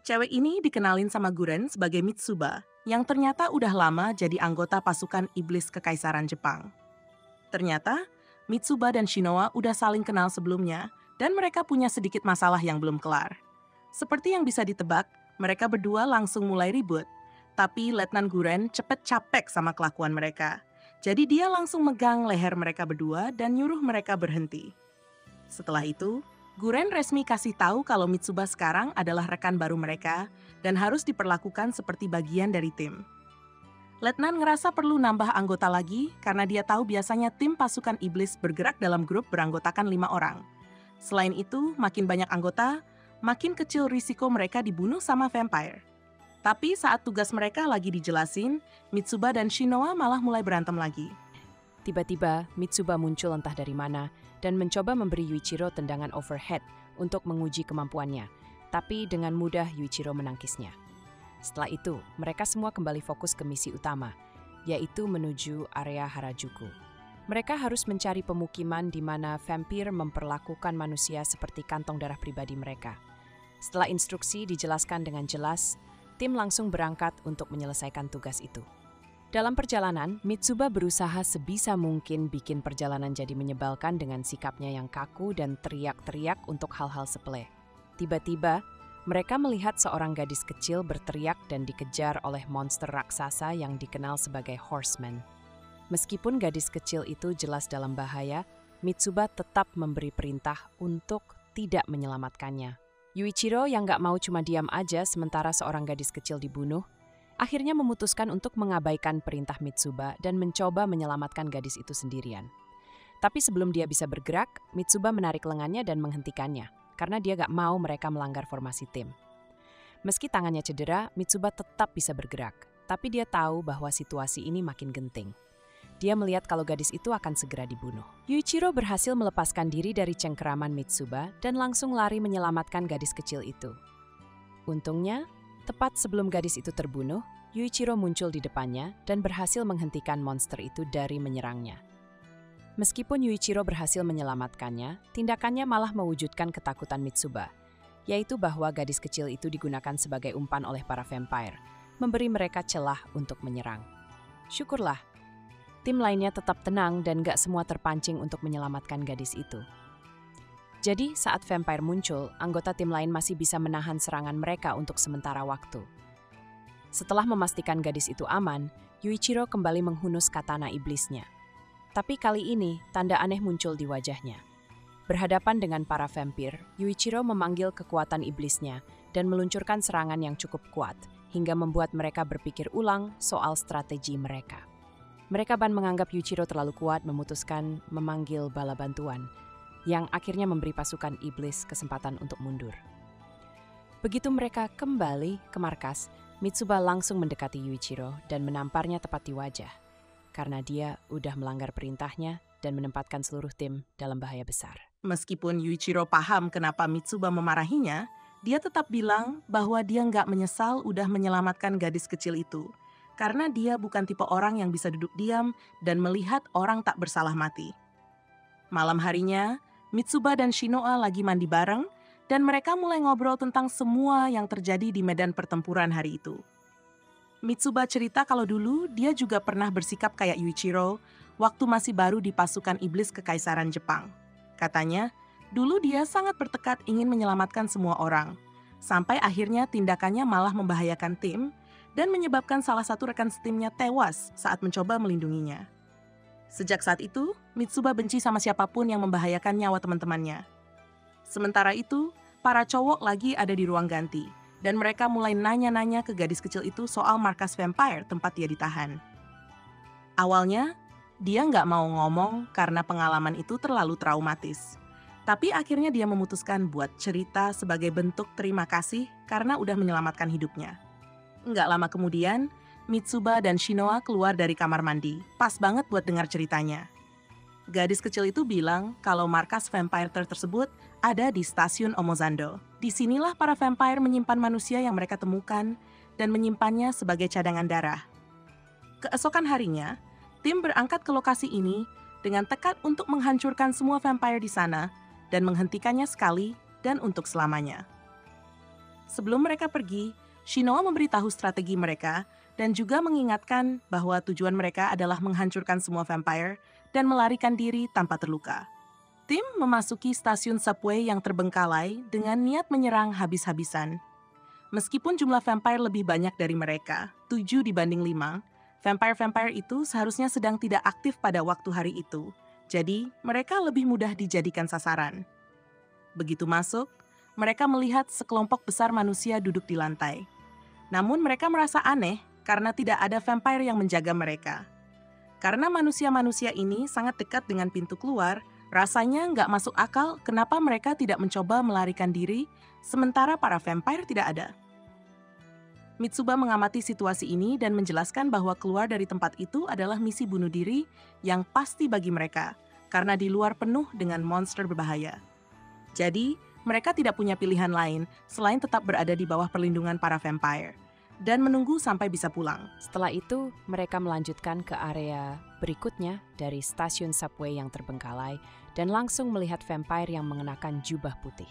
Cewek ini dikenalin sama Guren sebagai Mitsuba, yang ternyata udah lama jadi anggota pasukan iblis Kekaisaran Jepang. Ternyata, Mitsuba dan Shinoa udah saling kenal sebelumnya, dan mereka punya sedikit masalah yang belum kelar. Seperti yang bisa ditebak, mereka berdua langsung mulai ribut. Tapi Letnan Guren cepet capek sama kelakuan mereka. Jadi dia langsung megang leher mereka berdua dan nyuruh mereka berhenti. Setelah itu, Guren resmi kasih tahu kalau Mitsuba sekarang adalah rekan baru mereka dan harus diperlakukan seperti bagian dari tim. Letnan ngerasa perlu nambah anggota lagi karena dia tahu biasanya tim pasukan iblis bergerak dalam grup beranggotakan 5 orang. Selain itu, makin banyak anggota, makin kecil risiko mereka dibunuh sama vampire. Tapi saat tugas mereka lagi dijelasin, Mitsuba dan Shinoa malah mulai berantem lagi. Tiba-tiba, Mitsuba muncul entah dari mana dan mencoba memberi Yuichiro tendangan overhead untuk menguji kemampuannya. Tapi dengan mudah Yuichiro menangkisnya. Setelah itu, mereka semua kembali fokus ke misi utama, yaitu menuju area Harajuku. Mereka harus mencari pemukiman di mana vampir memperlakukan manusia seperti kantong darah pribadi mereka. Setelah instruksi dijelaskan dengan jelas, tim langsung berangkat untuk menyelesaikan tugas itu. Dalam perjalanan, Mitsuba berusaha sebisa mungkin bikin perjalanan jadi menyebalkan dengan sikapnya yang kaku dan teriak-teriak untuk hal-hal sepele. Tiba-tiba, mereka melihat seorang gadis kecil berteriak dan dikejar oleh monster raksasa yang dikenal sebagai Horseman. Meskipun gadis kecil itu jelas dalam bahaya, Mitsuba tetap memberi perintah untuk tidak menyelamatkannya. Yuichiro yang gak mau cuma diam aja sementara seorang gadis kecil dibunuh, akhirnya memutuskan untuk mengabaikan perintah Mitsuba dan mencoba menyelamatkan gadis itu sendirian. Tapi sebelum dia bisa bergerak, Mitsuba menarik lengannya dan menghentikannya, karena dia gak mau mereka melanggar formasi tim. Meski tangannya cedera, Mitsuba tetap bisa bergerak, tapi dia tahu bahwa situasi ini makin genting. Dia melihat kalau gadis itu akan segera dibunuh. Yuichiro berhasil melepaskan diri dari cengkeraman Mitsuba dan langsung lari menyelamatkan gadis kecil itu. Untungnya, tepat sebelum gadis itu terbunuh, Yuichiro muncul di depannya dan berhasil menghentikan monster itu dari menyerangnya. Meskipun Yuichiro berhasil menyelamatkannya, tindakannya malah mewujudkan ketakutan Mitsuba, yaitu bahwa gadis kecil itu digunakan sebagai umpan oleh para vampire, memberi mereka celah untuk menyerang. Syukurlah, tim lainnya tetap tenang dan gak semua terpancing untuk menyelamatkan gadis itu. Jadi, saat vampire muncul, anggota tim lain masih bisa menahan serangan mereka untuk sementara waktu. Setelah memastikan gadis itu aman, Yuichiro kembali menghunus katana iblisnya. Tapi kali ini, tanda aneh muncul di wajahnya. Berhadapan dengan para vampir, Yuichiro memanggil kekuatan iblisnya dan meluncurkan serangan yang cukup kuat, hingga membuat mereka berpikir ulang soal strategi mereka. Mereka menganggap Yuichiro terlalu kuat, memutuskan memanggil bala bantuan, yang akhirnya memberi pasukan iblis kesempatan untuk mundur. Begitu mereka kembali ke markas, Mitsuba langsung mendekati Yuichiro dan menamparnya tepat di wajah, karena dia udah melanggar perintahnya dan menempatkan seluruh tim dalam bahaya besar. Meskipun Yuichiro paham kenapa Mitsuba memarahinya, dia tetap bilang bahwa dia nggak menyesal udah menyelamatkan gadis kecil itu, karena dia bukan tipe orang yang bisa duduk diam dan melihat orang tak bersalah mati. Malam harinya, Mitsuba dan Shinoa lagi mandi bareng, dan mereka mulai ngobrol tentang semua yang terjadi di medan pertempuran hari itu. Mitsuba cerita kalau dulu dia juga pernah bersikap kayak Yuichiro waktu masih baru di pasukan iblis Kekaisaran Jepang. Katanya, dulu dia sangat bertekad ingin menyelamatkan semua orang, sampai akhirnya tindakannya malah membahayakan tim dan menyebabkan salah satu rekan setimnya tewas saat mencoba melindunginya. Sejak saat itu, Mitsuba benci sama siapapun yang membahayakan nyawa teman-temannya. Sementara itu, para cowok lagi ada di ruang ganti, dan mereka mulai nanya-nanya ke gadis kecil itu soal markas vampire tempat dia ditahan. Awalnya, dia nggak mau ngomong karena pengalaman itu terlalu traumatis. Tapi akhirnya dia memutuskan buat cerita sebagai bentuk terima kasih karena udah menyelamatkan hidupnya. Nggak lama kemudian, Mitsuba dan Shinoa keluar dari kamar mandi. Pas banget buat dengar ceritanya. Gadis kecil itu bilang kalau markas vampire tersebut ada di stasiun Omozando. Disinilah para vampire menyimpan manusia yang mereka temukan dan menyimpannya sebagai cadangan darah. Keesokan harinya, tim berangkat ke lokasi ini dengan tekad untuk menghancurkan semua vampire di sana dan menghentikannya sekali dan untuk selamanya. Sebelum mereka pergi, Shinoa memberitahu strategi mereka dan juga mengingatkan bahwa tujuan mereka adalah menghancurkan semua vampire dan melarikan diri tanpa terluka. Tim memasuki stasiun subway yang terbengkalai dengan niat menyerang habis-habisan. Meskipun jumlah vampire lebih banyak dari mereka, 7 dibanding 5, vampire-vampire itu seharusnya sedang tidak aktif pada waktu hari itu, jadi mereka lebih mudah dijadikan sasaran. Begitu masuk, mereka melihat sekelompok besar manusia duduk di lantai. Namun mereka merasa aneh karena tidak ada vampire yang menjaga mereka. Karena manusia-manusia ini sangat dekat dengan pintu keluar, rasanya nggak masuk akal kenapa mereka tidak mencoba melarikan diri, sementara para vampire tidak ada. Mitsuba mengamati situasi ini dan menjelaskan bahwa keluar dari tempat itu adalah misi bunuh diri yang pasti bagi mereka, karena di luar penuh dengan monster berbahaya. Jadi, mereka tidak punya pilihan lain selain tetap berada di bawah perlindungan para vampire dan menunggu sampai bisa pulang. Setelah itu, mereka melanjutkan ke area berikutnya dari stasiun subway yang terbengkalai dan langsung melihat vampire yang mengenakan jubah putih.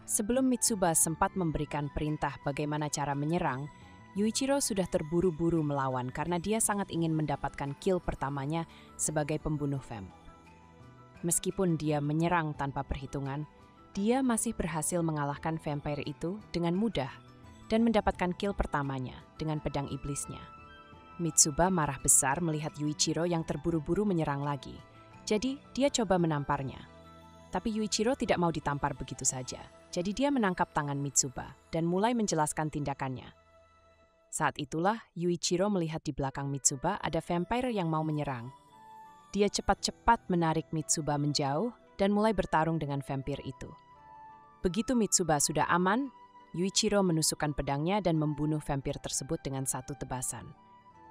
Sebelum Mitsuba sempat memberikan perintah bagaimana cara menyerang, Yuichiro sudah terburu-buru melawan karena dia sangat ingin mendapatkan kill pertamanya sebagai pembunuh vamp. Meskipun dia menyerang tanpa perhitungan, dia masih berhasil mengalahkan vampire itu dengan mudah dan mendapatkan kill pertamanya dengan pedang iblisnya. Mitsuba marah besar melihat Yuichiro yang terburu-buru menyerang lagi, jadi dia coba menamparnya. Tapi Yuichiro tidak mau ditampar begitu saja, jadi dia menangkap tangan Mitsuba dan mulai menjelaskan tindakannya. Saat itulah Yuichiro melihat di belakang Mitsuba ada vampire yang mau menyerang. Dia cepat-cepat menarik Mitsuba menjauh dan mulai bertarung dengan vampire itu. Begitu Mitsuba sudah aman, Yuichiro menusukkan pedangnya dan membunuh vampire tersebut dengan satu tebasan.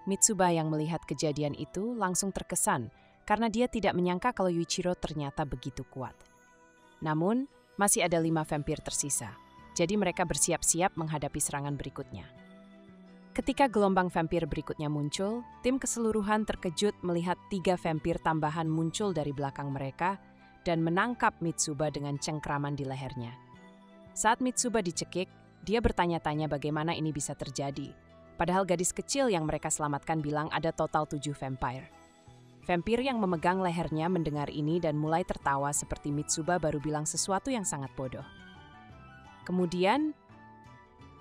Mitsuba yang melihat kejadian itu langsung terkesan karena dia tidak menyangka kalau Yuichiro ternyata begitu kuat. Namun, masih ada 5 vampire tersisa, jadi mereka bersiap-siap menghadapi serangan berikutnya. Ketika gelombang vampir berikutnya muncul, tim keseluruhan terkejut melihat 3 vampir tambahan muncul dari belakang mereka dan menangkap Mitsuba dengan cengkraman di lehernya. Saat Mitsuba dicekik, dia bertanya-tanya bagaimana ini bisa terjadi. Padahal gadis kecil yang mereka selamatkan bilang ada total 7 vampire. Vampir yang memegang lehernya mendengar ini dan mulai tertawa seperti Mitsuba baru bilang sesuatu yang sangat bodoh. Kemudian,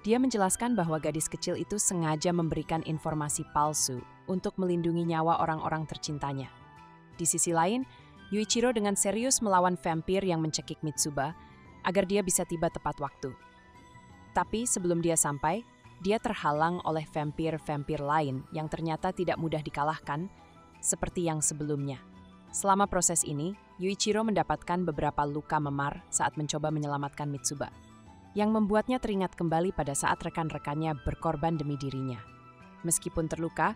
dia menjelaskan bahwa gadis kecil itu sengaja memberikan informasi palsu untuk melindungi nyawa orang-orang tercintanya. Di sisi lain, Yuichiro dengan serius melawan vampir yang mencekik Mitsuba agar dia bisa tiba tepat waktu. Tapi sebelum dia sampai, dia terhalang oleh vampir-vampir lain yang ternyata tidak mudah dikalahkan seperti yang sebelumnya. Selama proses ini, Yuichiro mendapatkan beberapa luka memar saat mencoba menyelamatkan Mitsuba, yang membuatnya teringat kembali pada saat rekan-rekannya berkorban demi dirinya. Meskipun terluka,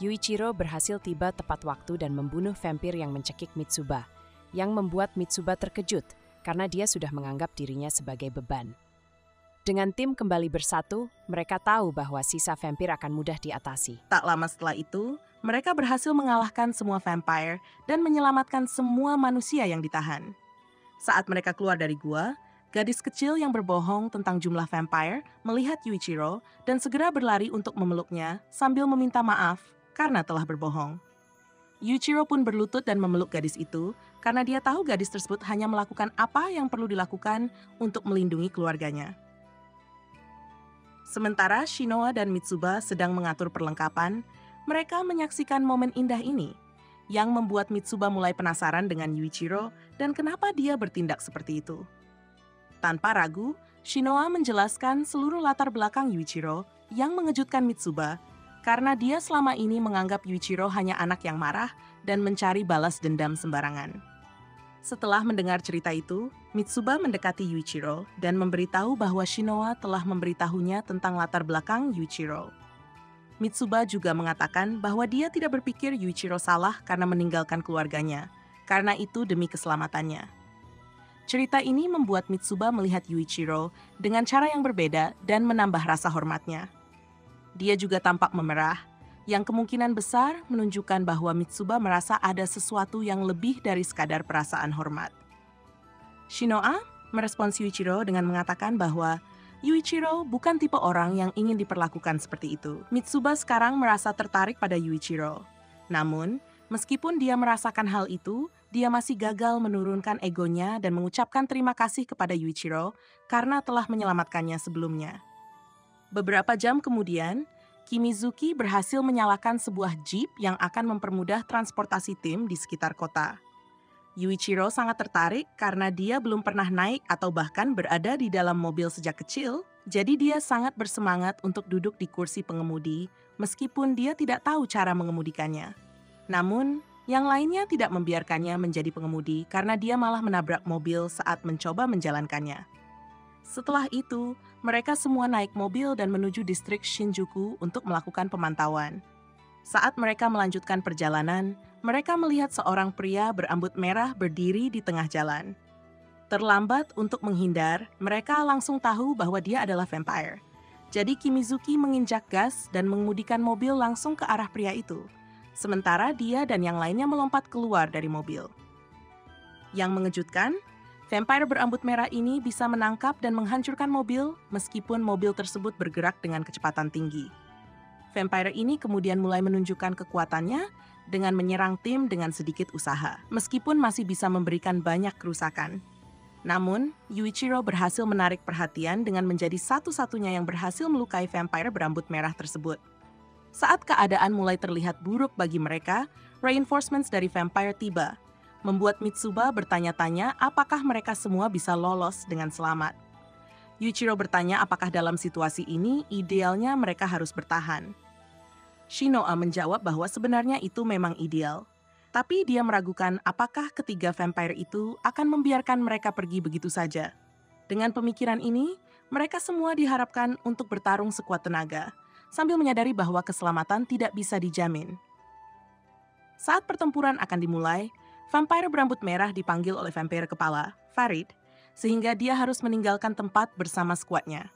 Yuichiro berhasil tiba tepat waktu dan membunuh vampir yang mencekik Mitsuba, yang membuat Mitsuba terkejut karena dia sudah menganggap dirinya sebagai beban. Dengan tim kembali bersatu, mereka tahu bahwa sisa vampir akan mudah diatasi. Tak lama setelah itu, mereka berhasil mengalahkan semua vampire dan menyelamatkan semua manusia yang ditahan. Saat mereka keluar dari gua, gadis kecil yang berbohong tentang jumlah vampire melihat Yuichiro dan segera berlari untuk memeluknya sambil meminta maaf karena telah berbohong. Yuichiro pun berlutut dan memeluk gadis itu karena dia tahu gadis tersebut hanya melakukan apa yang perlu dilakukan untuk melindungi keluarganya. Sementara Shinoa dan Mitsuba sedang mengatur perlengkapan, mereka menyaksikan momen indah ini, yang membuat Mitsuba mulai penasaran dengan Yuichiro dan kenapa dia bertindak seperti itu. Tanpa ragu, Shinoa menjelaskan seluruh latar belakang Yuichiro yang mengejutkan Mitsuba, karena dia selama ini menganggap Yuichiro hanya anak yang marah dan mencari balas dendam sembarangan. Setelah mendengar cerita itu, Mitsuba mendekati Yuichiro dan memberitahu bahwa Shinoa telah memberitahunya tentang latar belakang Yuichiro. Mitsuba juga mengatakan bahwa dia tidak berpikir Yuichiro salah karena meninggalkan keluarganya, karena itu demi keselamatannya. Cerita ini membuat Mitsuba melihat Yuichiro dengan cara yang berbeda dan menambah rasa hormatnya. Dia juga tampak memerah, yang kemungkinan besar menunjukkan bahwa Mitsuba merasa ada sesuatu yang lebih dari sekadar perasaan hormat. Shinoa merespons Yuichiro dengan mengatakan bahwa Yuichiro bukan tipe orang yang ingin diperlakukan seperti itu. Mitsuba sekarang merasa tertarik pada Yuichiro. Namun, meskipun dia merasakan hal itu, dia masih gagal menurunkan egonya dan mengucapkan terima kasih kepada Yuichiro karena telah menyelamatkannya sebelumnya. Beberapa jam kemudian, Kimizuki berhasil menyalakan sebuah jeep yang akan mempermudah transportasi tim di sekitar kota. Yuichiro sangat tertarik karena dia belum pernah naik atau bahkan berada di dalam mobil sejak kecil, jadi dia sangat bersemangat untuk duduk di kursi pengemudi meskipun dia tidak tahu cara mengemudikannya. Namun, yang lainnya tidak membiarkannya menjadi pengemudi karena dia malah menabrak mobil saat mencoba menjalankannya. Setelah itu, mereka semua naik mobil dan menuju distrik Shinjuku untuk melakukan pemantauan. Saat mereka melanjutkan perjalanan, mereka melihat seorang pria berambut merah berdiri di tengah jalan. Terlambat untuk menghindar, mereka langsung tahu bahwa dia adalah vampire. Jadi Kimizuki menginjak gas dan mengemudikan mobil langsung ke arah pria itu. Sementara dia dan yang lainnya melompat keluar dari mobil. Yang mengejutkan, vampire berambut merah ini bisa menangkap dan menghancurkan mobil meskipun mobil tersebut bergerak dengan kecepatan tinggi. Vampire ini kemudian mulai menunjukkan kekuatannya dengan menyerang tim dengan sedikit usaha, meskipun masih bisa memberikan banyak kerusakan. Namun, Yuichiro berhasil menarik perhatian dengan menjadi satu-satunya yang berhasil melukai vampire berambut merah tersebut. Saat keadaan mulai terlihat buruk bagi mereka, reinforcements dari vampire tiba, membuat Mitsuba bertanya-tanya apakah mereka semua bisa lolos dengan selamat. Yuichiro bertanya apakah dalam situasi ini idealnya mereka harus bertahan. Shinoa menjawab bahwa sebenarnya itu memang ideal. Tapi dia meragukan apakah ketiga vampire itu akan membiarkan mereka pergi begitu saja. Dengan pemikiran ini, mereka semua diharapkan untuk bertarung sekuat tenaga, sambil menyadari bahwa keselamatan tidak bisa dijamin. Saat pertempuran akan dimulai, vampire berambut merah dipanggil oleh vampire kepala, Farid, sehingga dia harus meninggalkan tempat bersama skuadnya.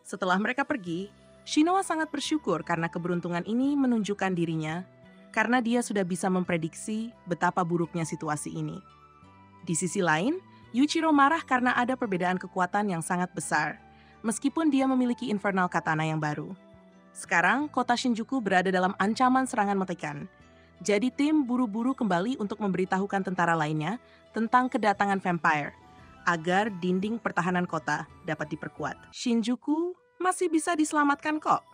Setelah mereka pergi, Shinoa sangat bersyukur karena keberuntungan ini menunjukkan dirinya, karena dia sudah bisa memprediksi betapa buruknya situasi ini. Di sisi lain, Yuichiro marah karena ada perbedaan kekuatan yang sangat besar, meskipun dia memiliki infernal katana yang baru. Sekarang, kota Shinjuku berada dalam ancaman serangan mematikan. Jadi tim buru-buru kembali untuk memberitahukan tentara lainnya tentang kedatangan vampire, agar dinding pertahanan kota dapat diperkuat. Shinjuku masih bisa diselamatkan kok.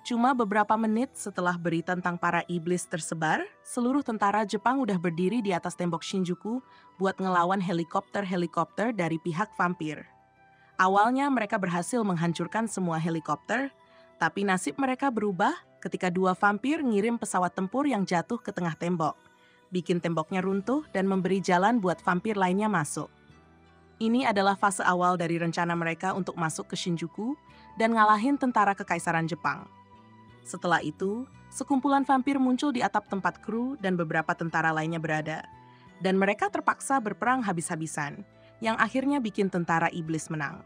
Cuma beberapa menit setelah berita tentang para iblis tersebar, seluruh tentara Jepang udah berdiri di atas tembok Shinjuku buat ngelawan helikopter-helikopter dari pihak vampir. Awalnya mereka berhasil menghancurkan semua helikopter, Tapi nasib mereka berubah ketika dua vampir ngirim pesawat tempur yang jatuh ke tengah tembok, bikin temboknya runtuh dan memberi jalan buat vampir lainnya masuk. Ini adalah fase awal dari rencana mereka untuk masuk ke Shinjuku dan ngalahin tentara Kekaisaran Jepang. Setelah itu, sekumpulan vampir muncul di atap tempat kru dan beberapa tentara lainnya berada. Dan mereka terpaksa berperang habis-habisan, yang akhirnya bikin tentara iblis menang.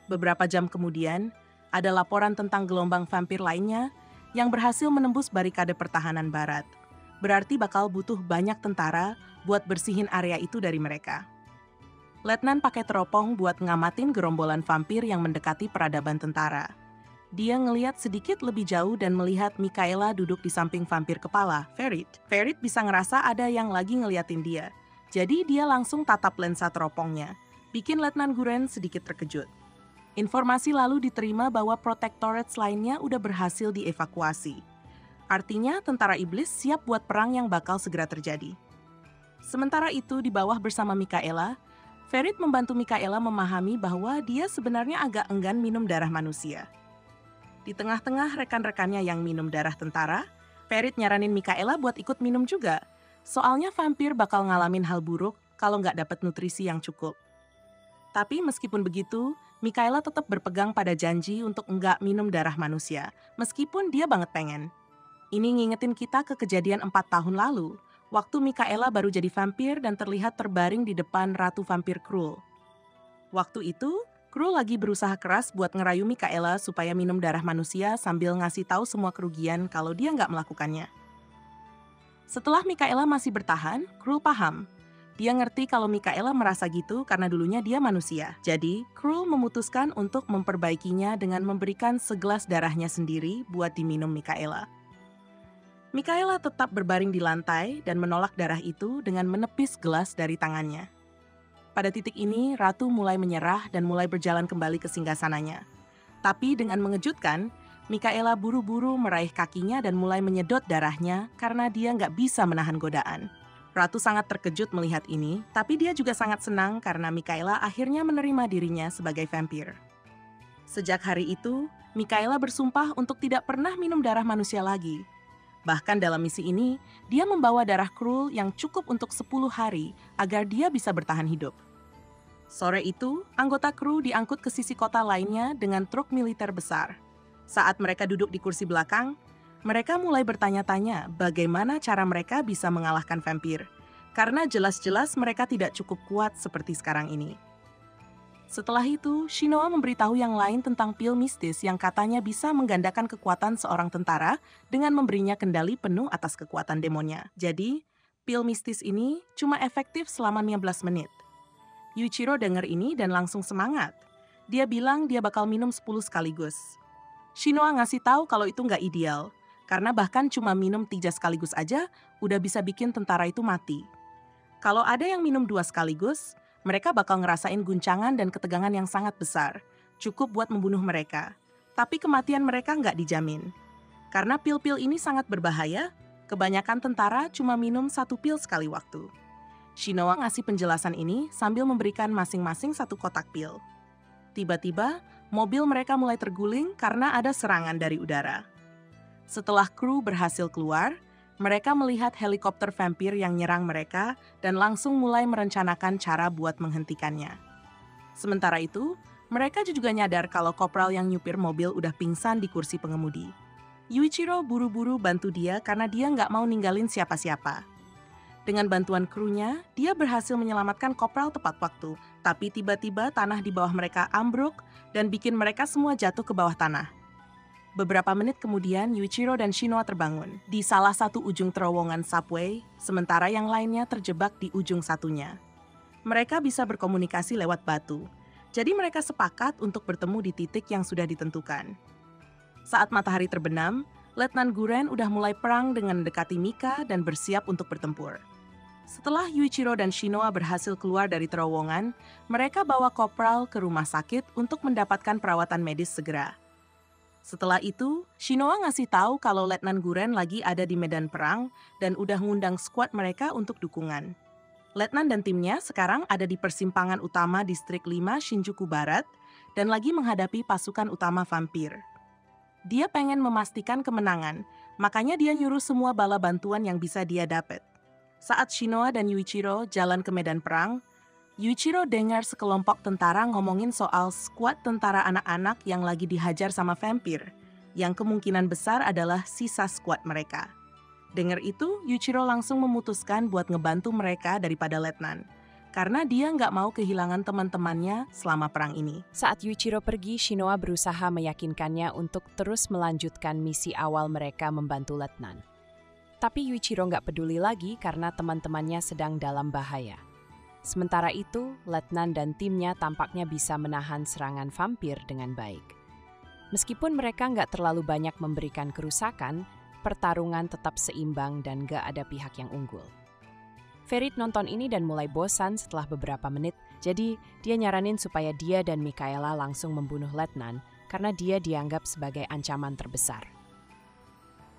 Beberapa jam kemudian, ada laporan tentang gelombang vampir lainnya yang berhasil menembus barikade pertahanan barat. Berarti bakal butuh banyak tentara buat bersihin area itu dari mereka. Letnan pakai teropong buat ngamatin gerombolan vampir yang mendekati peradaban tentara. Dia ngeliat sedikit lebih jauh dan melihat Mikaela duduk di samping vampir kepala, Ferit. Ferit bisa ngerasa ada yang lagi ngeliatin dia. Jadi dia langsung tatap lensa teropongnya, bikin Letnan Guren sedikit terkejut. Informasi lalu diterima bahwa protectorates lainnya udah berhasil dievakuasi. Artinya tentara iblis siap buat perang yang bakal segera terjadi. Sementara itu di bawah bersama Mikaela, Ferit membantu Mikaela memahami bahwa dia sebenarnya agak enggan minum darah manusia. Di tengah-tengah rekan-rekannya yang minum darah tentara, Ferit nyaranin Mikaela buat ikut minum juga. Soalnya vampir bakal ngalamin hal buruk kalau nggak dapat nutrisi yang cukup. Tapi meskipun begitu, Mikaela tetap berpegang pada janji untuk nggak minum darah manusia, meskipun dia banget pengen. Ini ngingetin kita ke kejadian 4 tahun lalu, waktu Mikaela baru jadi vampir dan terlihat terbaring di depan Ratu Vampir Krul. Waktu itu, Krul lagi berusaha keras buat ngerayu Mikaela supaya minum darah manusia sambil ngasih tahu semua kerugian kalau dia nggak melakukannya. Setelah Mikaela masih bertahan, Krul paham. Dia ngerti kalau Mikaela merasa gitu karena dulunya dia manusia. Jadi, Krul memutuskan untuk memperbaikinya dengan memberikan segelas darahnya sendiri buat diminum Mikaela. Mikaela tetap berbaring di lantai dan menolak darah itu dengan menepis gelas dari tangannya. Pada titik ini, Ratu mulai menyerah dan mulai berjalan kembali ke singgasananya. Tapi dengan mengejutkan, Mikaela buru-buru meraih kakinya dan mulai menyedot darahnya karena dia nggak bisa menahan godaan. Ratu sangat terkejut melihat ini, tapi dia juga sangat senang karena Mikaela akhirnya menerima dirinya sebagai vampir. Sejak hari itu, Mikaela bersumpah untuk tidak pernah minum darah manusia lagi. Bahkan dalam misi ini, dia membawa darah Krul yang cukup untuk 10 hari agar dia bisa bertahan hidup. Sore itu, anggota kru diangkut ke sisi kota lainnya dengan truk militer besar. Saat mereka duduk di kursi belakang, mereka mulai bertanya-tanya bagaimana cara mereka bisa mengalahkan vampir, karena jelas-jelas mereka tidak cukup kuat seperti sekarang ini. Setelah itu, Shinoa memberitahu yang lain tentang pil mistis yang katanya bisa menggandakan kekuatan seorang tentara dengan memberinya kendali penuh atas kekuatan demonnya. Jadi, pil mistis ini cuma efektif selama 15 menit. Yuichiro dengar ini dan langsung semangat. Dia bilang dia bakal minum 10 sekaligus. Shinoa ngasih tahu kalau itu nggak ideal, karena bahkan cuma minum 3 sekaligus aja udah bisa bikin tentara itu mati. Kalau ada yang minum 2 sekaligus, mereka bakal ngerasain guncangan dan ketegangan yang sangat besar, cukup buat membunuh mereka. Tapi kematian mereka nggak dijamin. Karena pil-pil ini sangat berbahaya, kebanyakan tentara cuma minum 1 pil sekali waktu. Shinoa ngasih penjelasan ini sambil memberikan masing-masing 1 kotak pil. Tiba-tiba, mobil mereka mulai terguling karena ada serangan dari udara. Setelah kru berhasil keluar, mereka melihat helikopter vampir yang nyerang mereka dan langsung mulai merencanakan cara buat menghentikannya. Sementara itu, mereka juga nyadar kalau kopral yang nyupir mobil udah pingsan di kursi pengemudi. Yuichiro buru-buru bantu dia karena dia nggak mau ninggalin siapa-siapa. Dengan bantuan krunya, dia berhasil menyelamatkan kopral tepat waktu, tapi tiba-tiba tanah di bawah mereka ambruk dan bikin mereka semua jatuh ke bawah tanah. Beberapa menit kemudian, Yuichiro dan Shinoa terbangun di salah satu ujung terowongan subway, sementara yang lainnya terjebak di ujung satunya. Mereka bisa berkomunikasi lewat batu, jadi mereka sepakat untuk bertemu di titik yang sudah ditentukan. Saat matahari terbenam, Letnan Guren udah mulai perang dengan mendekati Mika dan bersiap untuk bertempur. Setelah Yuichiro dan Shinoa berhasil keluar dari terowongan, mereka bawa kopral ke rumah sakit untuk mendapatkan perawatan medis segera. Setelah itu, Shinoa ngasih tahu kalau Letnan Guren lagi ada di medan perang dan udah ngundang skuad mereka untuk dukungan. Letnan dan timnya sekarang ada di persimpangan utama Distrik 5 Shinjuku Barat dan lagi menghadapi pasukan utama vampir. Dia pengen memastikan kemenangan, makanya dia nyuruh semua bala bantuan yang bisa dia dapat. Saat Shinoa dan Yuichiro jalan ke medan perang, Yuichiro dengar sekelompok tentara ngomongin soal skuad tentara anak-anak yang lagi dihajar sama vampir, yang kemungkinan besar adalah sisa skuad mereka. Dengar itu, Yuichiro langsung memutuskan buat ngebantu mereka daripada letnan, karena dia nggak mau kehilangan teman-temannya selama perang ini. Saat Yuichiro pergi, Shinoa berusaha meyakinkannya untuk terus melanjutkan misi awal mereka membantu letnan. Tapi Yuichiro nggak peduli lagi karena teman-temannya sedang dalam bahaya. Sementara itu, letnan dan timnya tampaknya bisa menahan serangan vampir dengan baik. Meskipun mereka nggak terlalu banyak memberikan kerusakan, pertarungan tetap seimbang dan nggak ada pihak yang unggul. Ferit nonton ini dan mulai bosan setelah beberapa menit, jadi dia nyaranin supaya dia dan Mikaela langsung membunuh letnan karena dia dianggap sebagai ancaman terbesar.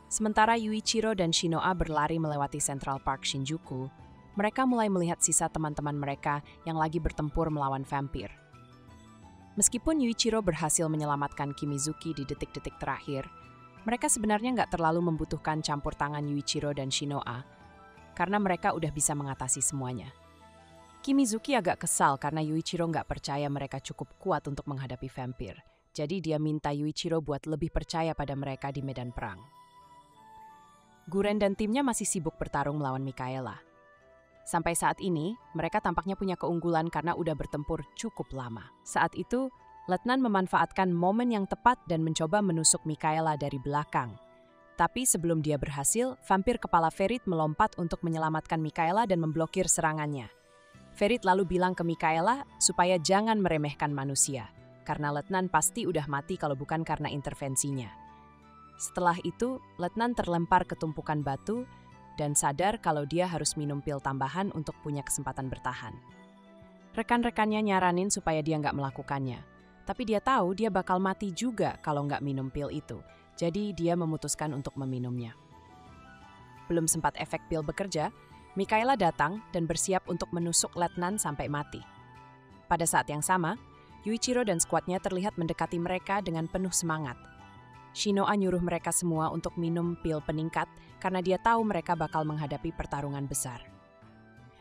Sementara Yuichiro dan Shinoa berlari melewati Central Park Shinjuku, mereka mulai melihat sisa teman-teman mereka yang lagi bertempur melawan vampir. Meskipun Yuichiro berhasil menyelamatkan Kimizuki di detik-detik terakhir, mereka sebenarnya nggak terlalu membutuhkan campur tangan Yuichiro dan Shinoa, karena mereka udah bisa mengatasi semuanya. Kimizuki agak kesal karena Yuichiro nggak percaya mereka cukup kuat untuk menghadapi vampir, jadi dia minta Yuichiro buat lebih percaya pada mereka di medan perang. Guren dan timnya masih sibuk bertarung melawan Mikaela. Sampai saat ini, mereka tampaknya punya keunggulan karena udah bertempur cukup lama. Saat itu, letnan memanfaatkan momen yang tepat dan mencoba menusuk Mikaela dari belakang. Tapi sebelum dia berhasil, vampir kepala Ferit melompat untuk menyelamatkan Mikaela dan memblokir serangannya. Ferit lalu bilang ke Mikaela supaya jangan meremehkan manusia, karena letnan pasti udah mati kalau bukan karena intervensinya. Setelah itu, letnan terlempar ke tumpukan batu dan sadar kalau dia harus minum pil tambahan untuk punya kesempatan bertahan. Rekan-rekannya nyaranin supaya dia nggak melakukannya, tapi dia tahu dia bakal mati juga kalau nggak minum pil itu, jadi dia memutuskan untuk meminumnya. Belum sempat efek pil bekerja, Mikaela datang dan bersiap untuk menusuk letnan sampai mati. Pada saat yang sama, Yuichiro dan skuadnya terlihat mendekati mereka dengan penuh semangat. Shinoa nyuruh mereka semua untuk minum pil peningkat karena dia tahu mereka bakal menghadapi pertarungan besar.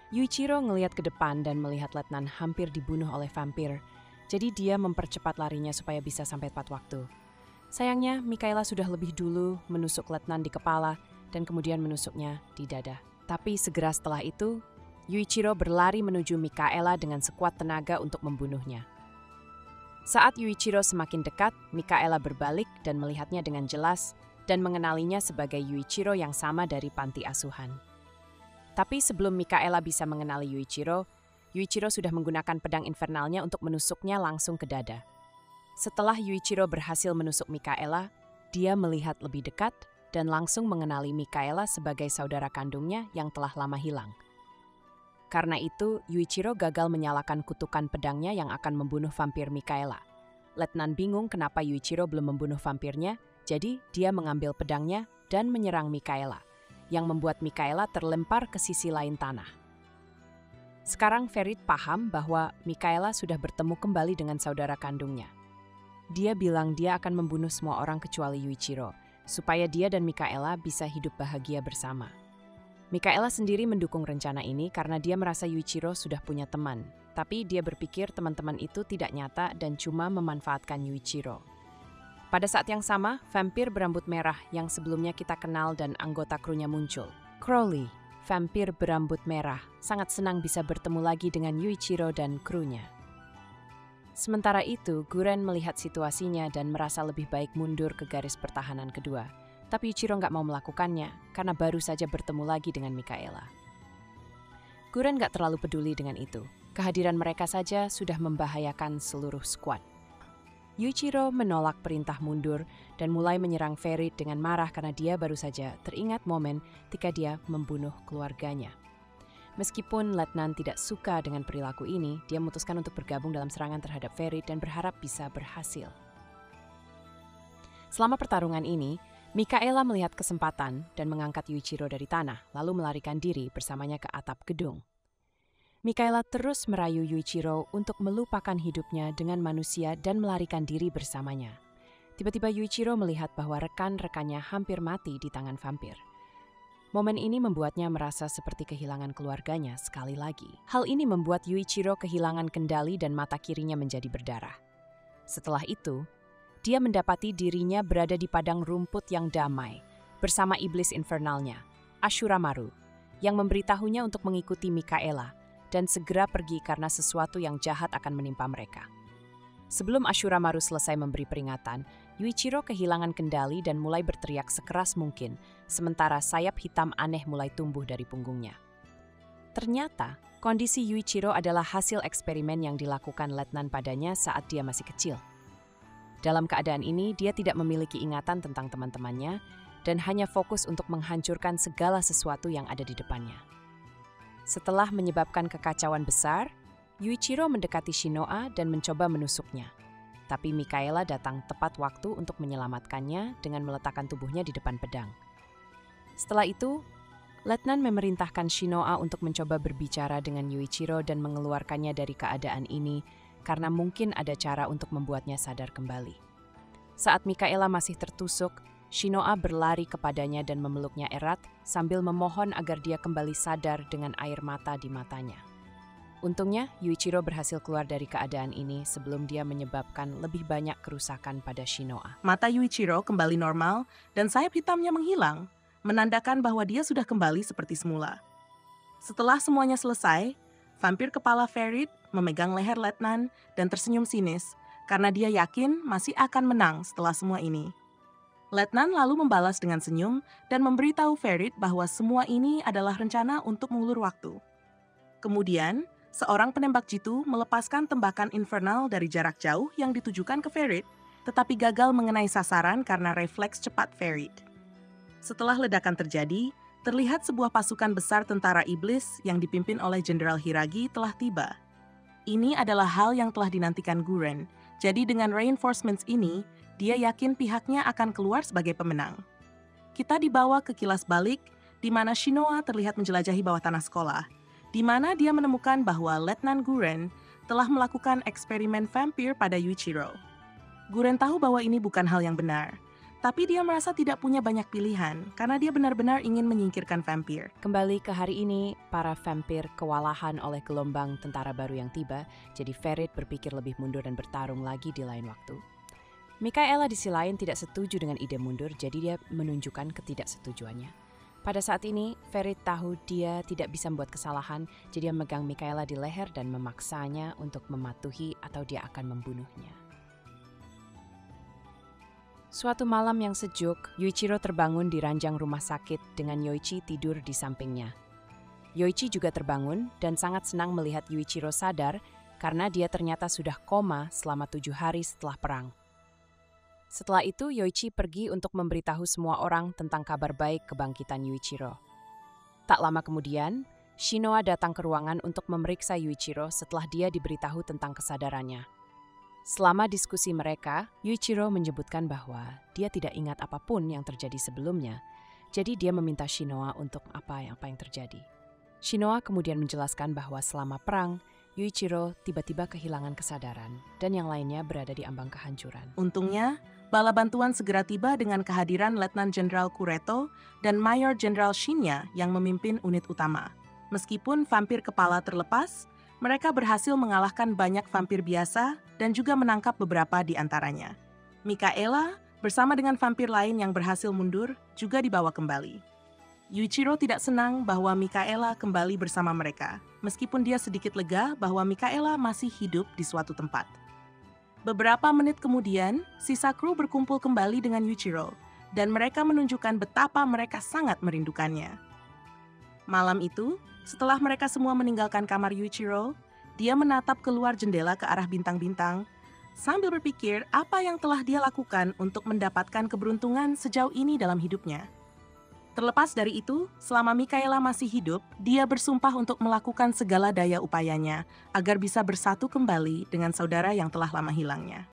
Yuichiro ngelihat ke depan dan melihat letnan hampir dibunuh oleh vampir, jadi dia mempercepat larinya supaya bisa sampai tepat waktu. Sayangnya, Mikaela sudah lebih dulu menusuk letnan di kepala dan kemudian menusuknya di dada. Tapi segera setelah itu, Yuichiro berlari menuju Mikaela dengan sekuat tenaga untuk membunuhnya. Saat Yuichiro semakin dekat, Mikaela berbalik dan melihatnya dengan jelas dan mengenalinya sebagai Yuichiro yang sama dari panti asuhan. Tapi sebelum Mikaela bisa mengenali Yuichiro, Yuichiro sudah menggunakan pedang infernalnya untuk menusuknya langsung ke dada. Setelah Yuichiro berhasil menusuk Mikaela, dia melihat lebih dekat dan langsung mengenali Mikaela sebagai saudara kandungnya yang telah lama hilang. Karena itu, Yuichiro gagal menyalakan kutukan pedangnya yang akan membunuh vampir Mikaela. Letnan bingung kenapa Yuichiro belum membunuh vampirnya, jadi dia mengambil pedangnya dan menyerang Mikaela, yang membuat Mikaela terlempar ke sisi lain tanah. Sekarang Ferit paham bahwa Mikaela sudah bertemu kembali dengan saudara kandungnya. Dia bilang dia akan membunuh semua orang kecuali Yuichiro, supaya dia dan Mikaela bisa hidup bahagia bersama. Mikaela sendiri mendukung rencana ini karena dia merasa Yuichiro sudah punya teman, tapi dia berpikir teman-teman itu tidak nyata dan cuma memanfaatkan Yuichiro. Pada saat yang sama, vampir berambut merah yang sebelumnya kita kenal dan anggota krunya muncul. Crowley, vampir berambut merah, sangat senang bisa bertemu lagi dengan Yuichiro dan krunya. Sementara itu, Guren melihat situasinya dan merasa lebih baik mundur ke garis pertahanan kedua. Tapi Yuichiro nggak mau melakukannya karena baru saja bertemu lagi dengan Mikaela. Guren nggak terlalu peduli dengan itu. Kehadiran mereka saja sudah membahayakan seluruh skuad. Yuichiro menolak perintah mundur dan mulai menyerang Ferit dengan marah karena dia baru saja teringat momen ketika dia membunuh keluarganya. Meskipun letnan tidak suka dengan perilaku ini, dia memutuskan untuk bergabung dalam serangan terhadap Ferit dan berharap bisa berhasil. Selama pertarungan ini, Mikaela melihat kesempatan dan mengangkat Yuichiro dari tanah, lalu melarikan diri bersamanya ke atap gedung. Mikaela terus merayu Yuichiro untuk melupakan hidupnya dengan manusia dan melarikan diri bersamanya. Tiba-tiba Yuichiro melihat bahwa rekan-rekannya hampir mati di tangan vampir. Momen ini membuatnya merasa seperti kehilangan keluarganya sekali lagi. Hal ini membuat Yuichiro kehilangan kendali dan mata kirinya menjadi berdarah. Setelah itu, dia mendapati dirinya berada di padang rumput yang damai bersama iblis infernalnya, Ashura Maru, yang memberitahunya untuk mengikuti Mikaela dan segera pergi karena sesuatu yang jahat akan menimpa mereka. Sebelum Ashura Maru selesai memberi peringatan, Yuichiro kehilangan kendali dan mulai berteriak sekeras mungkin, sementara sayap hitam aneh mulai tumbuh dari punggungnya. Ternyata, kondisi Yuichiro adalah hasil eksperimen yang dilakukan Letnan padanya saat dia masih kecil. Dalam keadaan ini, dia tidak memiliki ingatan tentang teman-temannya dan hanya fokus untuk menghancurkan segala sesuatu yang ada di depannya. Setelah menyebabkan kekacauan besar, Yuichiro mendekati Shinoa dan mencoba menusuknya. Tapi Mikaela datang tepat waktu untuk menyelamatkannya dengan meletakkan tubuhnya di depan pedang. Setelah itu, Letnan memerintahkan Shinoa untuk mencoba berbicara dengan Yuichiro dan mengeluarkannya dari keadaan ini karena mungkin ada cara untuk membuatnya sadar kembali. Saat Mikaela masih tertusuk, Shinoa berlari kepadanya dan memeluknya erat sambil memohon agar dia kembali sadar dengan air mata di matanya. Untungnya, Yuichiro berhasil keluar dari keadaan ini sebelum dia menyebabkan lebih banyak kerusakan pada Shinoa. Mata Yuichiro kembali normal dan sayap hitamnya menghilang, menandakan bahwa dia sudah kembali seperti semula. Setelah semuanya selesai, vampir kepala Ferit memegang leher Letnan dan tersenyum sinis karena dia yakin masih akan menang setelah semua ini. Letnan lalu membalas dengan senyum dan memberitahu Ferit bahwa semua ini adalah rencana untuk mengulur waktu. Kemudian, seorang penembak jitu melepaskan tembakan infernal dari jarak jauh yang ditujukan ke Ferit, tetapi gagal mengenai sasaran karena refleks cepat Ferit. Setelah ledakan terjadi, terlihat sebuah pasukan besar tentara iblis yang dipimpin oleh Jenderal Hiragi telah tiba. Ini adalah hal yang telah dinantikan Guren, jadi dengan reinforcements ini, dia yakin pihaknya akan keluar sebagai pemenang. Kita dibawa ke kilas balik, di mana Shinoa terlihat menjelajahi bawah tanah sekolah, di mana dia menemukan bahwa Letnan Guren telah melakukan eksperimen vampir pada Yuichiro. Guren tahu bahwa ini bukan hal yang benar, tapi dia merasa tidak punya banyak pilihan karena dia benar-benar ingin menyingkirkan vampir. Kembali ke hari ini, para vampir kewalahan oleh gelombang tentara baru yang tiba, jadi Ferit berpikir lebih mundur dan bertarung lagi di lain waktu. Mikaela di sisi lain tidak setuju dengan ide mundur, jadi dia menunjukkan ketidaksetujuannya. Pada saat ini, Ferit tahu dia tidak bisa membuat kesalahan, jadi dia memegang Mikaela di leher dan memaksanya untuk mematuhi atau dia akan membunuhnya. Suatu malam yang sejuk, Yuichiro terbangun di ranjang rumah sakit dengan Yoichi tidur di sampingnya. Yoichi juga terbangun dan sangat senang melihat Yuichiro sadar karena dia ternyata sudah koma selama 7 hari setelah perang. Setelah itu, Yoichi pergi untuk memberitahu semua orang tentang kabar baik kebangkitan Yuichiro. Tak lama kemudian, Shinoa datang ke ruangan untuk memeriksa Yuichiro setelah dia diberitahu tentang kesadarannya. Selama diskusi mereka, Yuichiro menyebutkan bahwa dia tidak ingat apapun yang terjadi sebelumnya, jadi dia meminta Shinoa untuk apa yang terjadi. Shinoa kemudian menjelaskan bahwa selama perang, Yuichiro tiba-tiba kehilangan kesadaran dan yang lainnya berada di ambang kehancuran. Untungnya, bala bantuan segera tiba dengan kehadiran Letnan Jenderal Kureto dan Mayor Jenderal Shinya yang memimpin unit utama. Meskipun vampir kepala terlepas, mereka berhasil mengalahkan banyak vampir biasa dan juga menangkap beberapa di antaranya. Mikaela bersama dengan vampir lain yang berhasil mundur juga dibawa kembali. Yuichiro tidak senang bahwa Mikaela kembali bersama mereka, meskipun dia sedikit lega bahwa Mikaela masih hidup di suatu tempat. Beberapa menit kemudian, sisa kru berkumpul kembali dengan Yuichiro, dan mereka menunjukkan betapa mereka sangat merindukannya. Malam itu, setelah mereka semua meninggalkan kamar Yuichiro, dia menatap keluar jendela ke arah bintang-bintang, sambil berpikir apa yang telah dia lakukan untuk mendapatkan keberuntungan sejauh ini dalam hidupnya. Terlepas dari itu, selama Mikaela masih hidup, dia bersumpah untuk melakukan segala daya upayanya agar bisa bersatu kembali dengan saudara yang telah lama hilangnya.